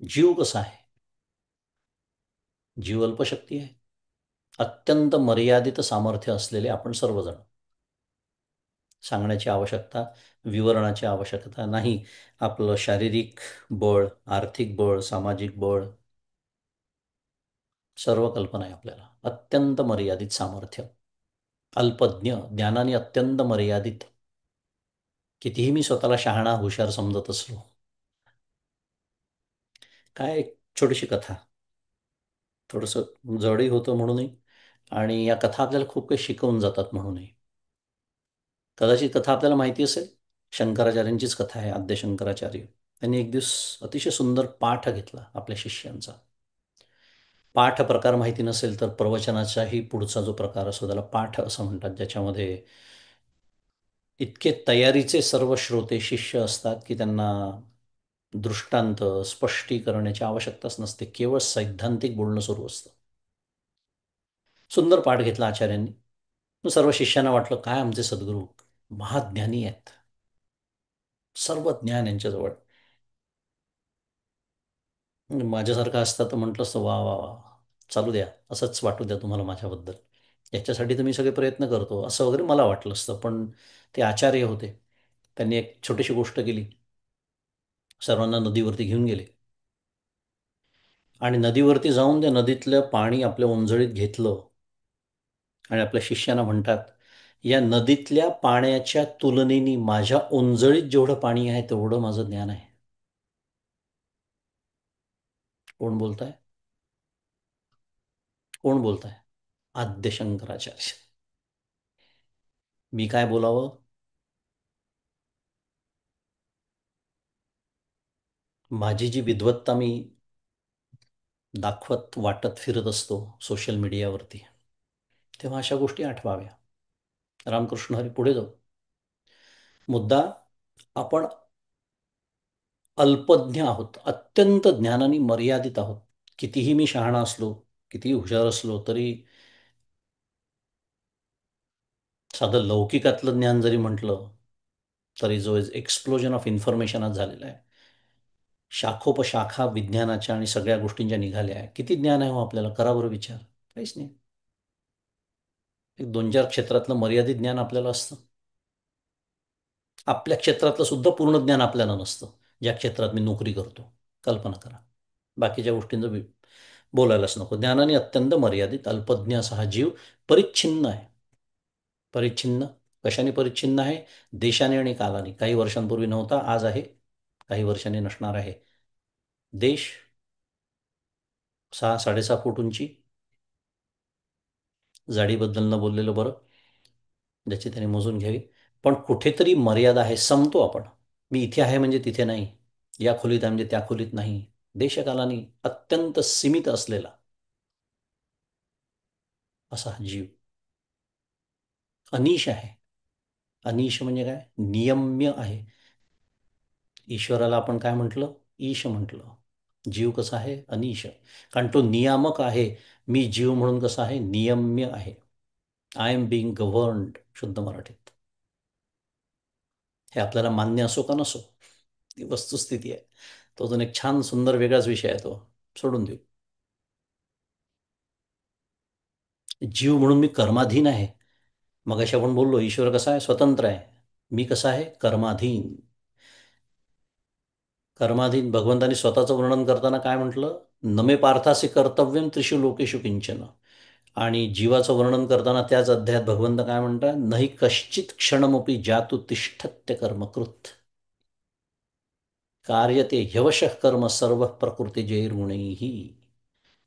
जीव कसा आहे? जीव अल्पशक्ती आहे. अत्यंत मर्यादित सामर्थ्य असलेले आपण सर्वजण. सांगण्याची आवश्यकता, विवरणाची आवश्यकता नाही. आपलं शारीरिक बळ, आर्थिक बळ, सामाजिक बळ, सर्व कल्पना आहे आपल्याला. अत्यंत मर्यादित सामर्थ्य, अल्पज्ञ, ज्ञानाने अत्यंत मर्यादित. कितीही मी स्वतःला शहाणा हुशार समजत असलो. काय एक छोटीशी कथा, थोडंसं जडही होतं म्हणूनही, आणि या कथा आपल्याला खूप काही शिकवून जातात म्हणूनही. कदाचित कथा आपल्याला माहिती असेल, शंकराचार्यांचीच कथा आहे. आद्य शंकराचार्य त्यांनी एक दिवस अतिशय सुंदर पाठ घेतला आपल्या शिष्यांचा. पाठ प्रकार माहिती नसेल तर प्रवचनाचाही पुढचा जो प्रकार असतो त्याला पाठ असं म्हणतात, ज्याच्यामध्ये इतके तयारीचे सर्व श्रोते शिष्य असतात की त्यांना दृष्टांत स्पष्टीकरणाची आवश्यकताच नसते, केवळ सैद्धांतिक बोलणं सुरू असतं. सुंदर पाठ घेतला आचार्यांनी. मग सर्व शिष्यांना वाटलं काय आमचे सद्गुरू महाज्ञानी आहेत, सर्व ज्ञान यांच्याजवळ. माझ्यासारखं असतं तर म्हटलं असतं वा वा वा, चालू द्या, असंच वाटू द्या तुम्हाला माझ्याबद्दल, याच्यासाठी तर मी सगळे प्रयत्न करतो असं वगैरे मला वाटलं असतं. पण ते आचार्य होते, त्यांनी एक छोटीशी गोष्ट केली. सर्वांना नदीवरती घेऊन गेले आणि नदीवरती जाऊन त्या नदीतलं पाणी आपल्या ओंजळीत घेतलं आणि आपल्या शिष्यांना म्हणतात, या नदीतल्या पाण्याच्या तुलनेने माझ्या ओंजळीत जेवढं पाणी आहे तेवढं माझं ज्ञान आहे. कोण बोलताय? कोण बोलताय? आद्य शंकराचार्य. मी काय बोलावं? माझी जी विद्वत्ता मी दाखवत वाटत फिरत असतो सोशल मीडियावरती, तेव्हा अशा गोष्टी आठवाव्या. रामकृष्ण हरी, पुढे जाऊ. मुद्दा, आपण अल्पज्ञ आहोत, अत्यंत ज्ञानाने मर्यादित आहोत. कितीही मी शहाणा असलो, कितीही हुशार असलो तरी, साधं लौकिकातलं ज्ञान जरी म्हटलं तरी जो एक्सप्लोजन ऑफ इन्फॉर्मेशन आज झालेला आहे, शाखोपशाखा विज्ञानाच्या आणि सगळ्या गोष्टींच्या निघाल्या आहे. किती ज्ञान आहे हो आपल्याला? करा बरं विचार. काहीच नाही. एक दोन चार क्षेत्रातलं मर्यादित ज्ञान आपल्याला असतं. आपल्या क्षेत्रातलं सुद्धा पूर्ण ज्ञान आपल्याला नसतं, ज्या क्षेत्रात मी नोकरी करतो. कल्पना करा. बाकीच्या गोष्टींचं बोलायलाच नको. ज्ञानाने अत्यंत मर्यादित अल्पज्ञ असा हा जीव परिच्छिन्न आहे. परिच्छिन्न कशाने परिच्छिन्न आहे? देशाने आणि कालाने. काही वर्षांपूर्वी नव्हता, आज आहे. काही वर्षांनी नसणार आहे. देश 6-6.5 फूट उंची, जाडीबद्दल न बोललेलं बरं, ज्याची त्याने मोजून घ्यावी. पण कुठेतरी मर्यादा आहे. संपतो आपण. मी इथे आहे म्हणजे तिथे नाही, या खोलीत आहे म्हणजे त्या खोलीत नाही. देशकालाने अत्यंत सीमित असलेला असा हा जीव अनिश आहे. अनिश म्हणजे काय? नियम्य आहे. ईश्वराला आपण काय म्हटलं? ईश म्हटलं. जीव कसा आहे? अनिश. कारण तो नियामक आहे. मी जीव म्हणून कसा आहे? नियम्य आहे. आय एम बिंग गव्हर्न्ड, शुद्ध मराठीत. हे आपल्याला मान्य असो का नसो, ती वस्तुस्थिती आहे. तो अजून एक छान सुंदर वेगळाच विषय आहे, तो सोडून देऊ. जीव म्हणून मी कर्माधीन आहे. मग अशी आपण बोललो ईश्वर कसा आहे? स्वतंत्र आहे. मी कसा आहे? कर्माधीन. कर्माधीन. भगवंतानी स्वतःचं वर्णन करताना काय म्हटलं? नमे पार्थासी कर्तव्यम त्रिषु लोकेषु किंचन. आणि जीवाचं वर्णन करताना त्याच अध्यायात भगवंत काय म्हणतात? नाही कश्चित क्षणमपि जातु तिष्ठत्य कर्मकृत कार्यते ह्यवशः कर्म सर्व प्रकृतीजैर्गुणैः.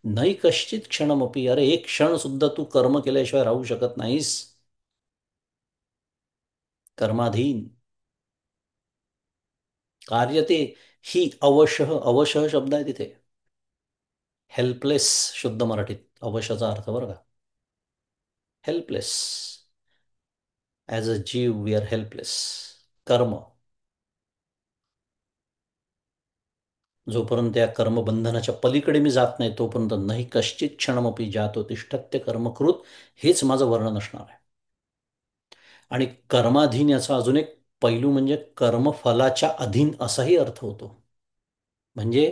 नाही कश्चित क्षणमपि. अरे एक क्षण सुद्धा तू कर्म केल्याशिवाय राहू शकत नाहीस. कर्माधीन. कार्यते ही अवशः. अवशः शब्द आहे तिथे. हेल्पलेस, शुद्ध मराठीत अवशचा अर्थ बरं का. हेल्पलेस. ॲज अ जीव वी आर हेल्पलेस. कर्म, जोपर्यंत या कर्मबंधनाच्या पलीकडे मी जात नाही तोपर्यंत नाही कश्चित क्षणमपि जातो तिष्ठत्य कर्मकृत, हेच माझं वर्णन असणार आहे. आणि कर्माधीन याचा अजून एक पैलू म्हणजे कर्मफलाच्या अधीन असाही अर्थ होतो. म्हणजे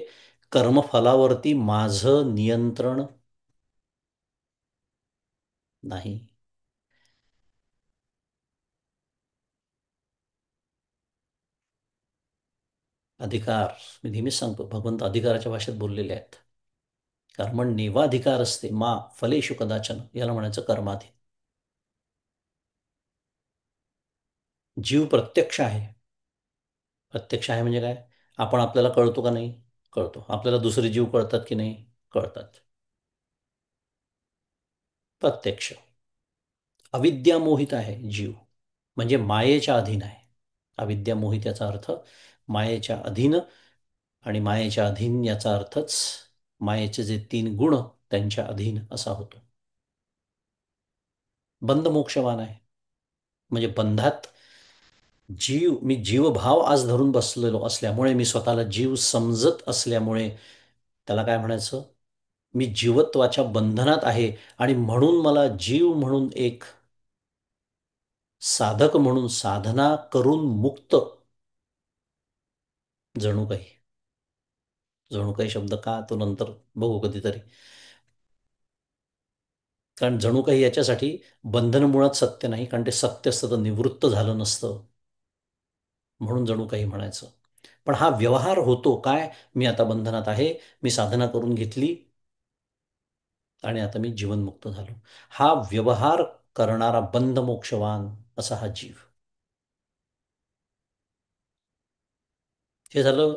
कर्मफलावरती माझं नियंत्रण नाही. अधिकार, मी नेहमीच सांगतो, भगवंत अधिकाराच्या भाषेत बोललेले आहेत. कर्मण्येवाधिकार असते मा फलेषु कदाचन, याला म्हणायचं कर्माधीन. जीव प्रत्यक्ष आहे. प्रत्यक्ष आहे म्हणजे काय? आपण आपल्याला कळतो का नाही? कळतो. आपल्याला दुसरे जीव कळतात की नाही? कळतात. प्रत्यक्ष. अविद्यामोहित आहे जीव, म्हणजे मायेच्या अधीन आहे. अविद्यामोहित याचा अर्थ मायेच्या अधीन. आणि मायेच्या अधीन याचा अर्थच मायेचे जे 3 गुण त्यांच्या अधीन असा होतो. बंधमोक्षवान आहे. म्हणजे बंधात मी जीवभाव आज धरून बसलेलो असल्यामुळे, मी स्वतःला जीव समजत असल्यामुळे त्याला काय म्हणायचं? मी जीवत्वाच्या बंधनात आहे. आणि म्हणून मला जीव म्हणून एक साधक म्हणून साधना करून मुक्त, जणू काही. जणू काही शब्द का, तो नंतर बघू कधीतरी. कारण जणू काही याच्यासाठी बंधन मुळात सत्य नाही, कारण ते सत्य असतं तर निवृत्त झालं नसतं. म्हणून जणू काही म्हणायचं. पण हा व्यवहार होतो काय? मी आता बंधनात आहे, मी साधना करून घेतली आणि आता मी जीवनमुक्त झालो. हा व्यवहार करणारा बंधमोक्षवान असा हा जीव. हे झालं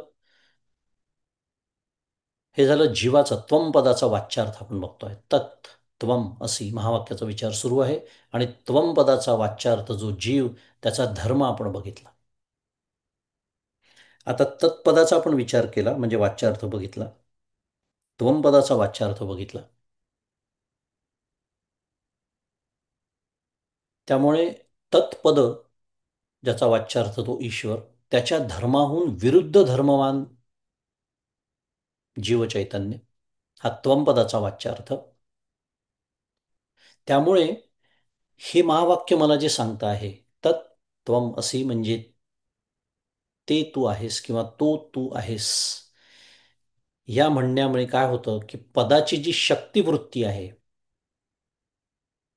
हे झालं जीवाचं. त्वम पदाचा वाच्यार्थ आपण बघतोय. तत् त्वम अशी महावाक्याचा विचार सुरू आहे. आणि त्वम पदाचा वाच्यार्थ जो जीव, त्याचा धर्म आपण बघितला. आता तत्पदाचा आपण विचार केला म्हणजे वाच्यार्थ बघितला. त्वम पदाचा वाच्यार्थ बघितला. त्यामुळे तत्पद ज्याचा वाच्यार्थ तो ईश्वर, त्याच्या धर्माहून विरुद्ध धर्मवान जीवचैतन्य, हा त्वंपदाचा वाच्यार्थ. त्यामुळे हे महावाक्य मला जे सांगतं आहे, तत् त्वम असी म्हणजे ते तू आहेस किंवा तो तू आहेस, या म्हणण्यामुळे काय होतं की पदाची जी शक्तिवृत्ती आहे,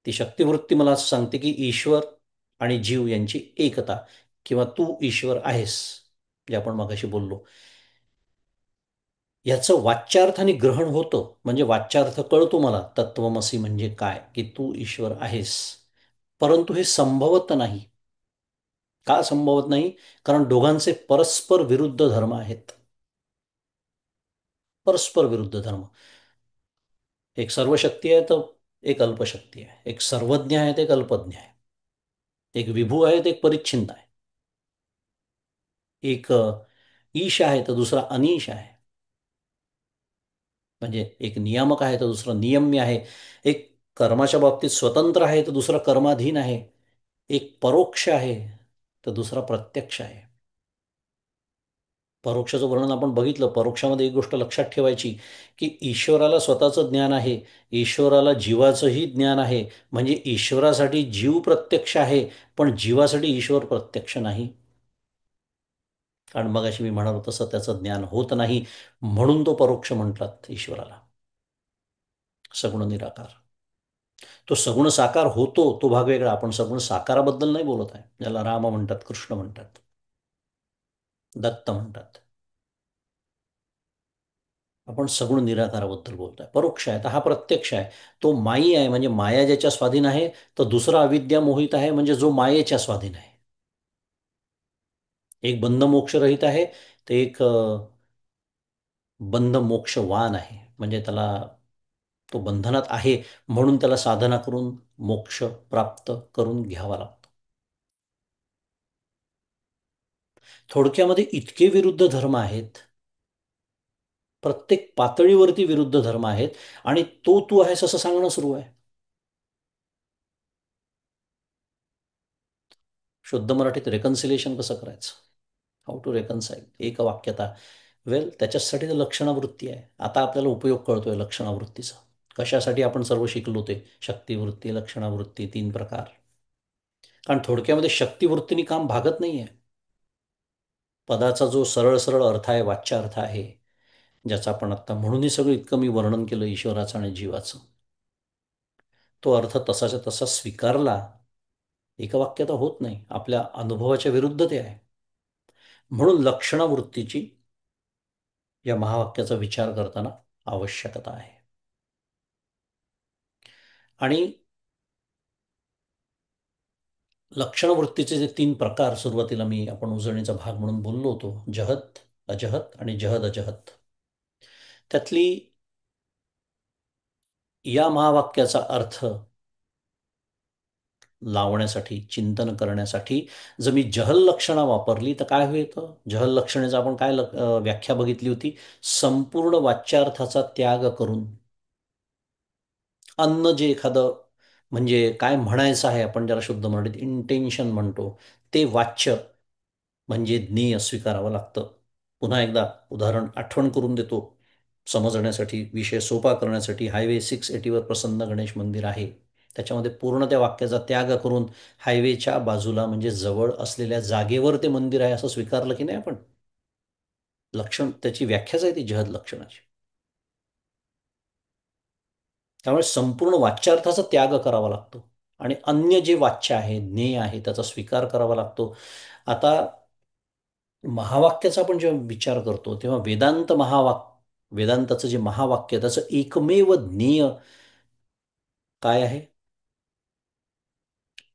ती शक्तिवृत्ती मला असं सांगते की ईश्वर आणि जीव यांची एकता, किंवा तू ईश्वर आहेस, जे आपण मगाशी बोललो, याचं वाच्यार्थाने ग्रहण होतं. म्हणजे वाच्यार्थ कळतो मला, तत्वमसी म्हणजे काय, की तू ईश्वर आहेस. परंतु हे संभवत नाही. का संभवत नाही? कारण दोघांचे परस्पर विरुद्ध धर्म आहेत. परस्पर विरुद्ध धर्म. एक सर्वशक्ती आहे तर एक अल्पशक्ती आहे. एक सर्वज्ञ आहे तर एक अल्पज्ञ आहे. एक विभू आहे तर एक परिच्छिन्न आहे. एक ईश आहे तर दुसरा अनीश आहे. म्हणजे एक नियामक आहे तर दुसरा नियम्य आहे. एक कर्माच्या बाबतीत स्वतंत्र आहे तर दुसरा कर्माधीन आहे. एक परोक्ष आहे तर दुसरा प्रत्यक्ष आहे. परोक्षाचं वर्णन आपण बघितलं. परोक्षामध्ये एक गोष्ट लक्षात ठेवायची, की ईश्वराला स्वतःचं ज्ञान आहे, ईश्वराला जीवाचंही ज्ञान आहे. म्हणजे ईश्वरासाठी जीव प्रत्यक्ष आहे, पण जीवासाठी ईश्वर प्रत्यक्ष नाही. कारण मग अशी मी म्हणालो तसं त्याचं ज्ञान होत नाही, म्हणून तो परोक्ष म्हटलात ईश्वराला. सगुण निराकार. तो सगुण साकार होतो तो भाग वेगळा. आपण सगुण साकाराबद्दल नाही बोलत आहे, ज्याला राम म्हणतात, कृष्ण म्हणतात, दत्त म्हणतात. आपण सगुण निराकाराबद्दल बोलतोय. परोक्ष आहे तर हा प्रत्यक्ष आहे. तो मायी आहे म्हणजे माया ज्याच्या स्वाधीन आहे, तर दुसरा अविद्या मोहित आहे म्हणजे जो मायेच्या स्वाधीन आहे. एक बंध मोक्ष रहित आहे, तर एक बंध मोक्षवान आहे. म्हणजे त्याला, तो बंधनात आहे म्हणून त्याला साधना करून मोक्ष प्राप्त करून घ्यावा लागतो. थोडक्यामध्ये इतके विरुद्ध धर्म आहेत, प्रत्येक पातळीवरती विरुद्ध धर्म आहेत, आणि तो तू आहेस असं सांगणं सुरू आहे. शुद्ध मराठीत रेकन्सिलेशन कसं करायचं, हाऊ टू रेकन्साईल, एक वाक्यता. वेल, त्याच्यासाठी तर लक्षणावृत्ती आहे. आता आपल्याला उपयोग कळतोय लक्षणावृत्तीचा. कशासाठी आपण सर्व शिकलो ते, शक्तिवृत्ती, लक्षणावृत्ती, 3 प्रकार. कारण थोडक्यामध्ये शक्तिवृत्तीने काम भागत नाहीये. पदाचा जो सरळ सरळ अर्थ आहे, वाच्य अर्थ आहे, ज्याचा आपण आत्ता म्हणूनही सगळं इतकं मी वर्णन केलं ईश्वराचं आणि जीवाचं, तो अर्थ तसाच्या तसा स्वीकारला, एकवाक्यता होत नाही. आपल्या अनुभवाच्या विरुद्ध ते आहे. म्हणून लक्षणावृत्तीची या महावाक्याचा विचार करताना आवश्यकता आहे. आणि लक्षणवृत्तीचे जे 3 प्रकार सुरुवातीला आपण उजळणीचा भाग म्हणून बोललो होतो, जहत, अजहत आणि जहद अजहत, त्यातली या महावाक्याचा अर्थ लावण्यासाठी, चिंतन करण्यासाठी जर मी जहल लक्षणा वापरली तर काय होतं? जहल लक्षणेचा आपण काय व्याख्या बघितली होती? संपूर्ण वाच्यार्थाचा त्याग करून अन्न जे एखादं, म्हणजे काय म्हणायचं आहे, आपण ज्याला शुद्ध मराठीत इंटेन्शन म्हणतो, ते वाच्य म्हणजे ज्ञेय स्वीकारावं लागतं. पुन्हा एकदा उदाहरण आठवण करून देतो समजण्यासाठी, विषय सोपा करण्यासाठी. हायवे 680वर प्रसन्न गणेश मंदिर आहे. त्याच्यामध्ये पूर्ण त्या वाक्याचा त्याग करून हायवेच्या बाजूला म्हणजे जवळ असलेल्या जागेवर ते मंदिर आहे असं स्वीकारलं की नाही आपण? लक्षण त्याची व्याख्याच आहे ती जहद लक्षणाची. त्यामुळे संपूर्ण वाच्यार्थाचा त्याग करावा लागतो आणि अन्य जे वाच्य आहे, ज्ञेय आहे, त्याचा स्वीकार करावा लागतो. आता महावाक्याचा आपण जेव्हा विचार करतो तेव्हा वेदांताचं जे महावाक्य, त्याचं एकमेव ज्ञेय काय आहे?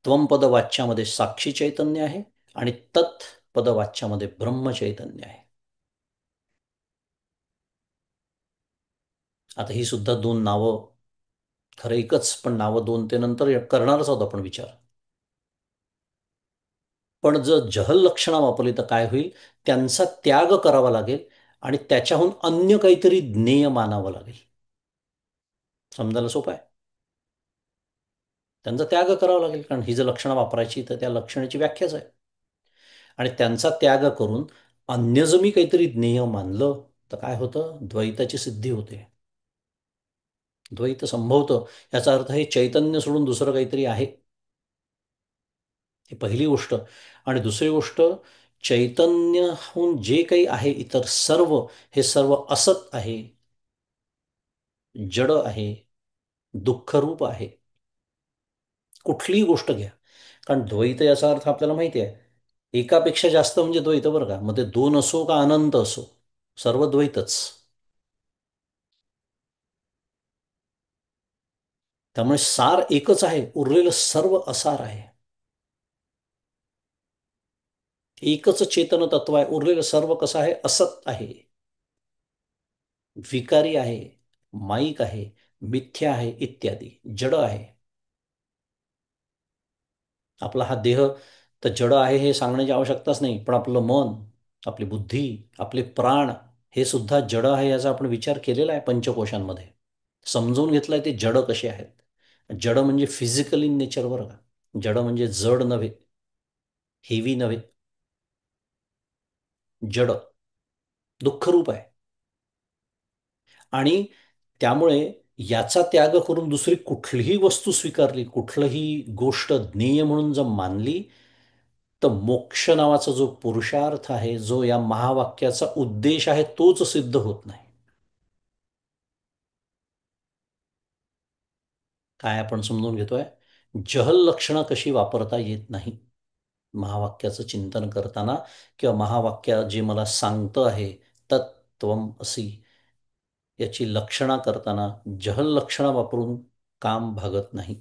त्वम वाच्यामध्ये साक्षी चैतन्य आहे आणि तत् वाच्यामध्ये ब्रह्म चैतन्य आहे. आता ही सुद्धा दोन नावं, खरं एकच, पण नावं दोन, ते नंतर करणारच आहोत आपण विचार. पण जर जहल लक्षणा वापरली तर काय होईल? त्यांचा त्याग करावा लागेल आणि त्याच्याहून अन्य काहीतरी ज्ञेय मानावं लागेल. समजायला सोपं आहे. त्यांचा त्याग करावा लागेल, कारण ही जर लक्षणं वापरायची तर त्या लक्षणाची व्याख्याच आहे. आणि त्यांचा त्याग करून अन्य जर मी काहीतरी ज्ञेय मानलं तर काय होतं? द्वैताची सिद्धी होते. द्वैत संभवतं. याचा अर्थ हे चैतन्य सोडून दुसरं काहीतरी आहे, ही पहिली गोष्ट. आणि दुसरी गोष्ट, चैतन्यहून जे काही आहे इतर सर्व, हे सर्व असत आहे, जड आहे, दुःखरूप आहे. कुठलीही गोष्ट घ्या, कारण द्वैत याचा अर्थ आपल्याला माहिती आहे, एकापेक्षा जास्त म्हणजे द्वैत, बरं का. मग ते दोन असो का अनंत असो, सर्व द्वैतच. त्यामुळे सार एकच आहे, उरलेलं सर्व असार आहे. एकच चेतन तत्व आहे, उरलेलं सर्व कसं आहे? असत आहे, विकारी आहे, माईक आहे, मिथ्या आहे, इत्यादी जड आहे. आपला हा देह तर जड आहे हे सांगण्याची आवश्यकताच नाही, पण आपलं मन, आपली बुद्धी, आपले प्राण, हे सुद्धा जड आहे, याचा आपण विचार केलेला आहे पंचकोशांमध्ये. समजून घेतलंय ते जड कसे आहेत. जड म्हणजे फिजिकल इन नेचर, बरं का. जड म्हणजे जड नव्हे, हेवी नव्हे, जड, दुःखरूप आहे. आणि त्यामुळे याचा त्याग करून दुसरी कुठलीही वस्तू स्वीकारली, कुठलीही गोष्ट ज्ञेय म्हणून जर मानली, तर मोक्ष नावाचा जो पुरुषार्थ आहे, जो या महावाक्याचा उद्देश आहे, तोच सिद्ध होत नाही. काय आपण समजून घेतोय? जहल लक्षणं कशी वापरता येत नाही महावाक्याचं चिंतन करताना, किंवा महावाक्य जे मला सांगतं आहे, तत्त्वम असी, याची लक्षणा करताना जहल लक्षणा वापरून काम भागत नाही.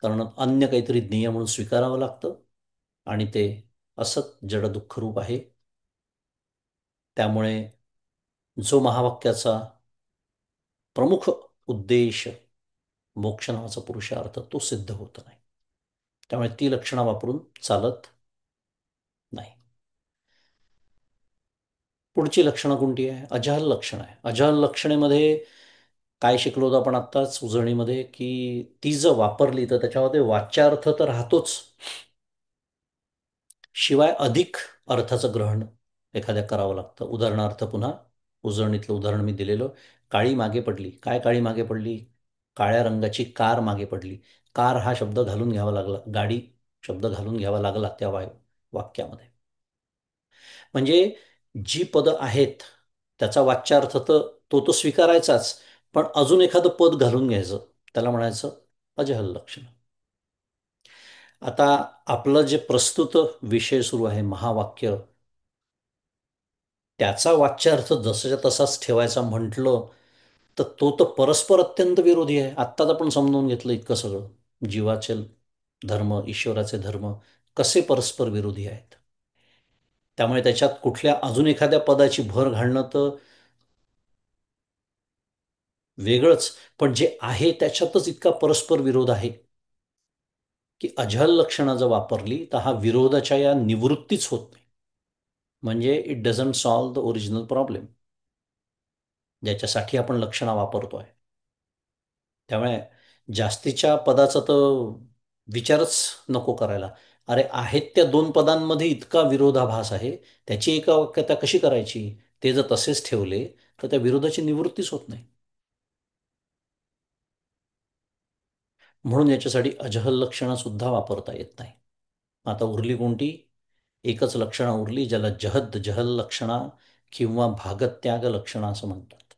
कारण अन्य काहीतरी ज्ञेय म्हणून स्वीकारावं लागतं, आणि ते असत जड दुःखरूप आहे. त्यामुळे जो महावाक्याचा प्रमुख उद्देश, मोक्ष नावाचा पुरुषार्थ, तो सिद्ध होत नाही. त्यामुळे ती लक्षणं वापरून चालत नाही. पुढची लक्षणं कोणती आहे? अजहल लक्षण आहे. अजहल लक्षणेमध्ये काय शिकलो होतो आपण आत्ताच उजळणीमध्ये, की ती जर वापरली तर त्याच्यामध्ये वाच्यार्थ तर राहतोच, शिवाय अधिक अर्थाचं ग्रहण एखाद्या करावं लागतं. उदाहरणार्थ पुन्हा उजळणीतलं उदाहरण मी दिलेलं, काळी मागे पडली. काय काळी मागे पडली? काळ्या रंगाची कार मागे पडली. कार हा शब्द घालून घ्यावा लागला, गाडी शब्द घालून घ्यावा लागला त्या वाक्यामध्ये. म्हणजे जी पदं आहेत त्याचा वाच्यार्थ तर तो स्वीकारायचाच, पण अजून एखादं पद घालून घ्यायचं, त्याला म्हणायचं अजहल लक्षण. आता आपलं जे प्रस्तुत विषय सुरू आहे, महावाक्य, त्याचा वाच्यार्थ जसाच्या तसाच ठेवायचा म्हटलं तर तो तर परस्पर अत्यंत विरोधी आहे. आत्ताच आपण समजून घेतलं इतकं सगळं. जीवाचे धर्म, ईश्वराचे धर्म कसे परस्पर विरोधी आहेत. त्यामुळे त्याच्यात कुठल्या अजून एखाद्या पदाची भर घालणं तर वेगळंच, पण जे आहे त्याच्यातच इतका परस्पर विरोध आहे, की अजहल लक्षणं जर वापरली तर हा विरोधाच्या या निवृत्तीच होत नाही. म्हणजे it doesn't solve the original problem ज्याच्यासाठी आपण लक्षणं वापरतोय. त्यामुळे जास्तीच्या पदाचा तर विचारच नको करायला. अरे, आहेत त्या दोन पदांमध्ये इतका विरोधाभास आहे, त्याची एका वाक्यता कशी करायची? ते जर तसेच ठेवले तर त्या विरोधाची निवृत्तीच होत नाही. म्हणून याच्यासाठी अजहल लक्षणं सुद्धा वापरता येत नाही. आता उरली कोणती? एकच लक्षणं उरली, ज्याला जहद जहल लक्षणा किंवा भागत्याग लक्षणा असं म्हणतात.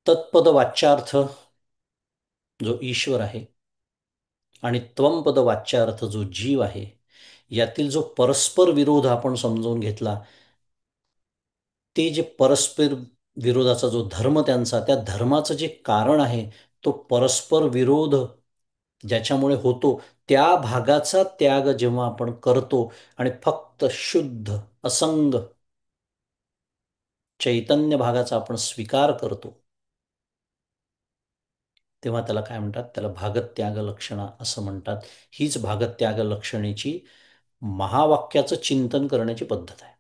तत्पद वाच्यार्थ जो ईश्वर आहे, आणि त्वमपद वाच्यार्थ जो जीव आहे, यातील जो परस्पर विरोध आपण समजून घेतला, ते जे परस्पर विरोधाचा जो धर्म त्यांचा, त्या धर्माचं जे कारण आहे, तो परस्पर विरोध ज्याच्यामुळे होतो त्या भागाचा त्याग जेव्हा आपण करतो आणि फक्त शुद्ध असंग चैतन्य भागाचा आपण स्वीकार करतो, तेव्हा त्याला काय म्हणतात? त्याला भागत्याग लक्षणा असं म्हणतात. हीच भागत्याग लक्षणेची महावाक्याचं चिंतन करण्याची पद्धत आहे.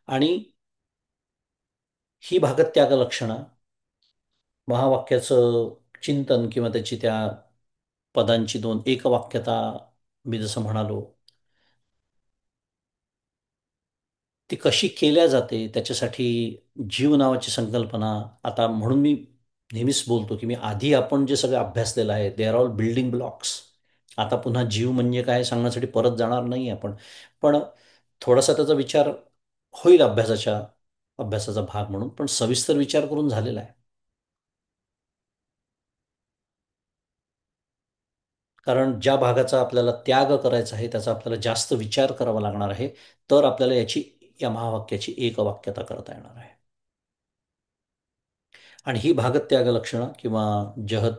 आणि ही भागत्याग लक्षणा महावाक्याचं चिंतन किंवा त्याची त्या पदांची दोन एकवाक्यता, मी जसं म्हणालो, ती कशी केल्या जाते त्याच्यासाठी जीव नावाची संकल्पना. आता म्हणून मी नेहमीच बोलतो की मी आधी आपण जे सगळं अभ्यासलेलं आहे they are all building blocks. आता पुन्हा जीव म्हणजे काय सांगण्यासाठी परत जाणार नाही आपण, पण थोडासा त्याचा विचार होईल अभ्यासाचा भाग म्हणून, पण सविस्तर विचार करून झालेला आहे. कारण ज्या भागाचा आपल्याला त्याग करायचा आहे त्याचा आपल्याला जास्त विचार करावा लागणार आहे, तर आपल्याला या महावाक्याची एकवाक्यता करता येणार आहे. आणि ही भागत्याग लक्षणा किंवा जहद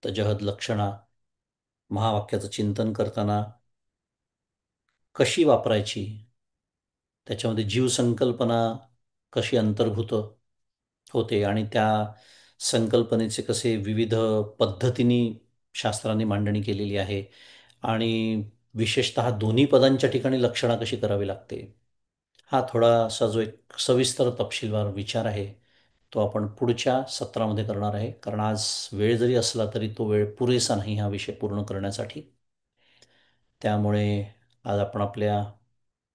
जहद लक्षणा महावाक्याचं चिंतन करताना कशी वापरायची, त्याच्यामध्ये जीव संकल्पना कशी अंतर्भूत होते आणि त्या संकल्पनेचे कसे विविध पद्धतीने शास्त्रांनी मांडणी केलेली आहे, आणि विशेषतः दोन्ही पदांच्या ठिकाणी लक्षणा कशी करावी लागते, हा थोडासा जो एक सविस्तर तपशीलवार विचार आहे तो आपण पुढच्या सत्रामध्ये करणार आहे. कारण आज वेळ जरी असला तरी तो वेळ पुरेसा नाही हा विषय पूर्ण करण्यासाठी. त्यामुळे आज आपण आपल्या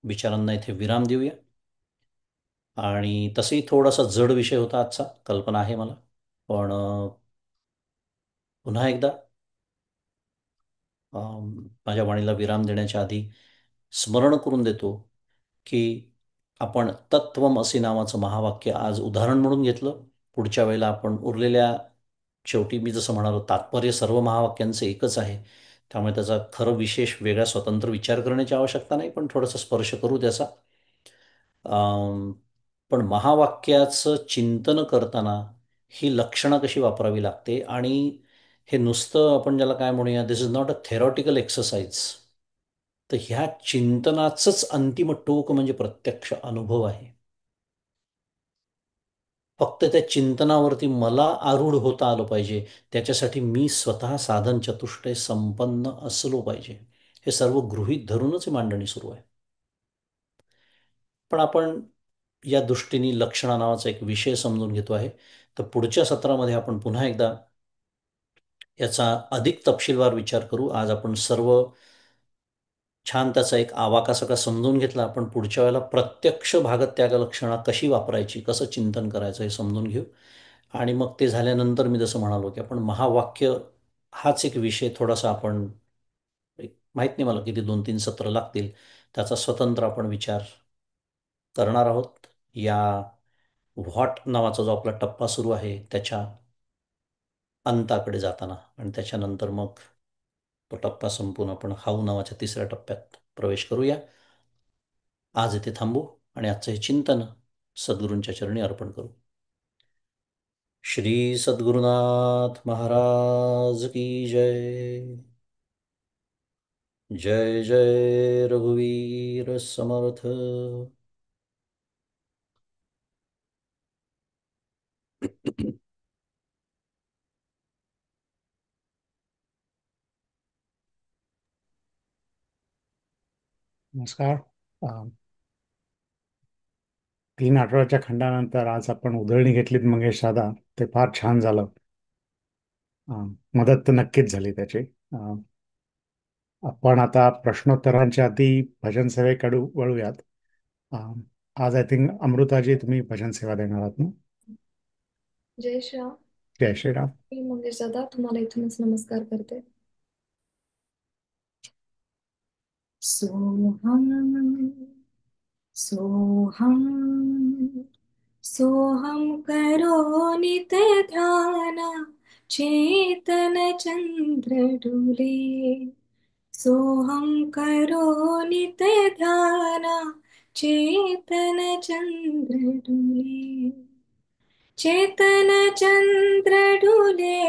विचारांना इथे विराम देऊया. आणि तसंही थोडासा जड विषय होता आजचा, कल्पना आहे मला, पण पुन्हा एकदा माझ्या वाणीला विराम देण्याच्या आधी स्मरण करून देतो की आपण तत्त्वमसी नावाचं महावाक्य आज उदाहरण म्हणून घेतलं. पुढच्या वेळेला आपण उरलेल्या, शेवटी मी जसं म्हणालो तात्पर्य सर्व महावाक्यांचं एकच आहे, त्यामुळे त्याचा खरं विशेष वेगळा स्वतंत्र विचार करण्याची आवश्यकता नाही, पण थोडासा स्पर्श करू त्याचा. अम, पण महावाक्याचं चिंतन करताना ही लक्षणं कशी वापरावी लागते, आणि हे नुसतं आपण ज्याला काय म्हणूया, this is not a theoretical exercise. तर ह्या चिंतनाचंच अंतिम टोक म्हणजे प्रत्यक्ष अनुभव आहे. फक्त त्या चिंतनावरती मला आरूढ होता आलं पाहिजे, त्याच्यासाठी मी स्वतः साधन चतुष्टय संपन्न असलो पाहिजे. हे सर्व गृहीत धरूनच ही मांडणी सुरू आहे. पण आपण या दृष्टीने लक्षणा नावाचा एक विषय समजून घेतो आहे. तर पुढच्या सत्रामध्ये आपण पुन्हा एकदा याचा अधिक तपशीलवार विचार करू. आज आपण सर्व छान त्याचा एक आवाका सगळा समजून घेतला. आपण पुढच्या वेळेला प्रत्यक्ष भागत्याग लक्षणा कशी वापरायची, कसं चिंतन करायचं हे समजून घेऊ. आणि मग ते झाल्यानंतर मी जसं म्हणालो की आपण महावाक्य हाच एक विषय थोडासा आपण माहीत नाही मला किती 2-3 सत्र लागतील, त्याचा स्वतंत्र आपण विचार करणार आहोत. या व्हॉट नावाचा जो आपला टप्पा सुरू आहे त्याच्या अंताकडे जाताना, आणि त्याच्यानंतर मग तो टप्पा संपून आपण हाऊ नावाच्या तिसऱ्या टप्प्यात प्रवेश करूया. आज इथे थांबू आणि आजचं हे चिंतन सद्गुरूंच्या चरणी अर्पण करू. श्री सद्गुरुनाथ महाराज की जय. जय जय रघुवीर समर्थ. नमस्कार. अ, 3 आठवड्याच्या खंडानंतर आज आपण उधळणी घेतलीत मंगेश दादा, ते फार छान झालं. अ, मदत तर नक्कीच झाली त्याची. अ, आपण आता प्रश्नोत्तरांच्या आधी भजन सेवेकडे वळूयात. अ, आज आय थिंक अमृताजी तुम्ही भजन सेवा देणार आहात ना? जय श्रीराम. जय श्रीराम. मी मंगेश दादा तुम्हाला इथूनच नमस्कार करते. सोहम सोहम सोहम करो नित ध्याना, चेतन चंद्र डोले. सोहम करो नित ध्याना, चेतन चंद्र डोले. चेतन चंद्र डुले,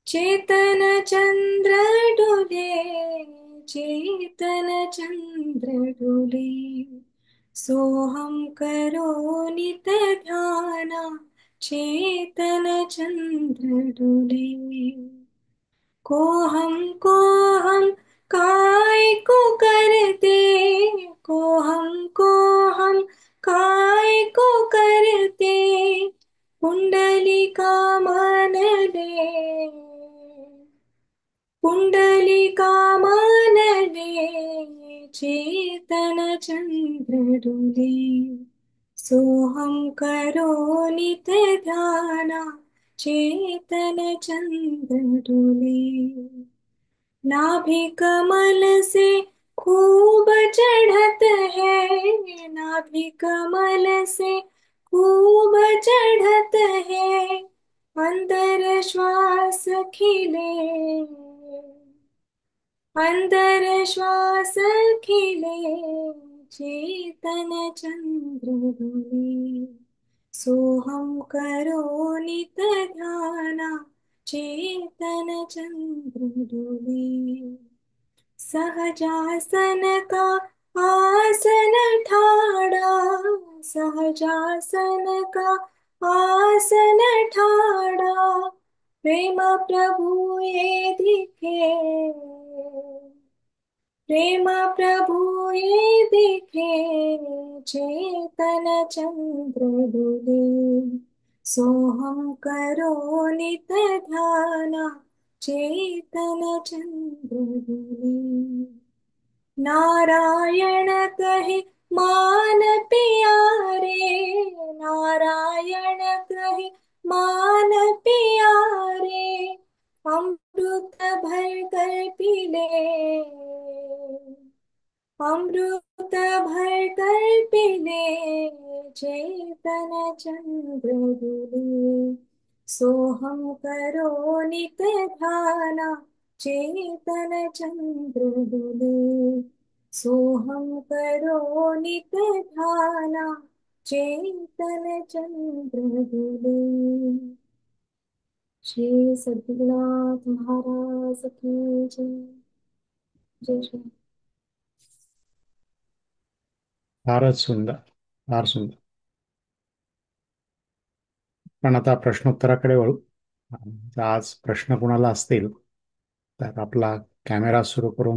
चेतन चंद्र डुले, चेतन चंद्र डुले, सोहम करो नित ध्याना, चेतन चंद्र डुले। को हम काय को करते, को हम काय को करते, पुंडलिका मनले, पुंडलिका मनले, चेतन चंद्र डुले, सोहम करो नित ध्याना, चेतन चंद्र डुले। नाभि कमल से खूब चढ़त है, नाभि कमल से खूब चढ़त है, अंदर श्वास खिले, अंदर श्वास खिले, चेतन चंद्र डुले, सोहम करो नित ध्याना, चेतन चंद्र डुले। सहजासन का आसन ठाड़ा, सहजासन का आसन ठाड़ा, प्रेम प्रभु ये दिखे, प्रेम प्रभु ये दिखे, चेतन चंद्र डुले, सोहम करो नित ध्याना, चेतन चंद्र डुले। नारायण कहे मान प्यारे, नारायण कहे मान प्यारे, अमृत भर कर पी ले, अमृत भर कर पी ले, चेतन चंद्र डुले, सोहम करो नित ध्याना, चेतन चंद्र डुले, सोहम करो नित ध्याना, चेतन चंद्र डुले। श्री सद्गुरुनाथ महाराज की जय। जय श्री। फारच सुंदर, फार सुंदर. पण आता प्रश्नोत्तराकडे वळू. आज प्रश्न कोणाला असतील तर आपला कॅमेरा सुरू करून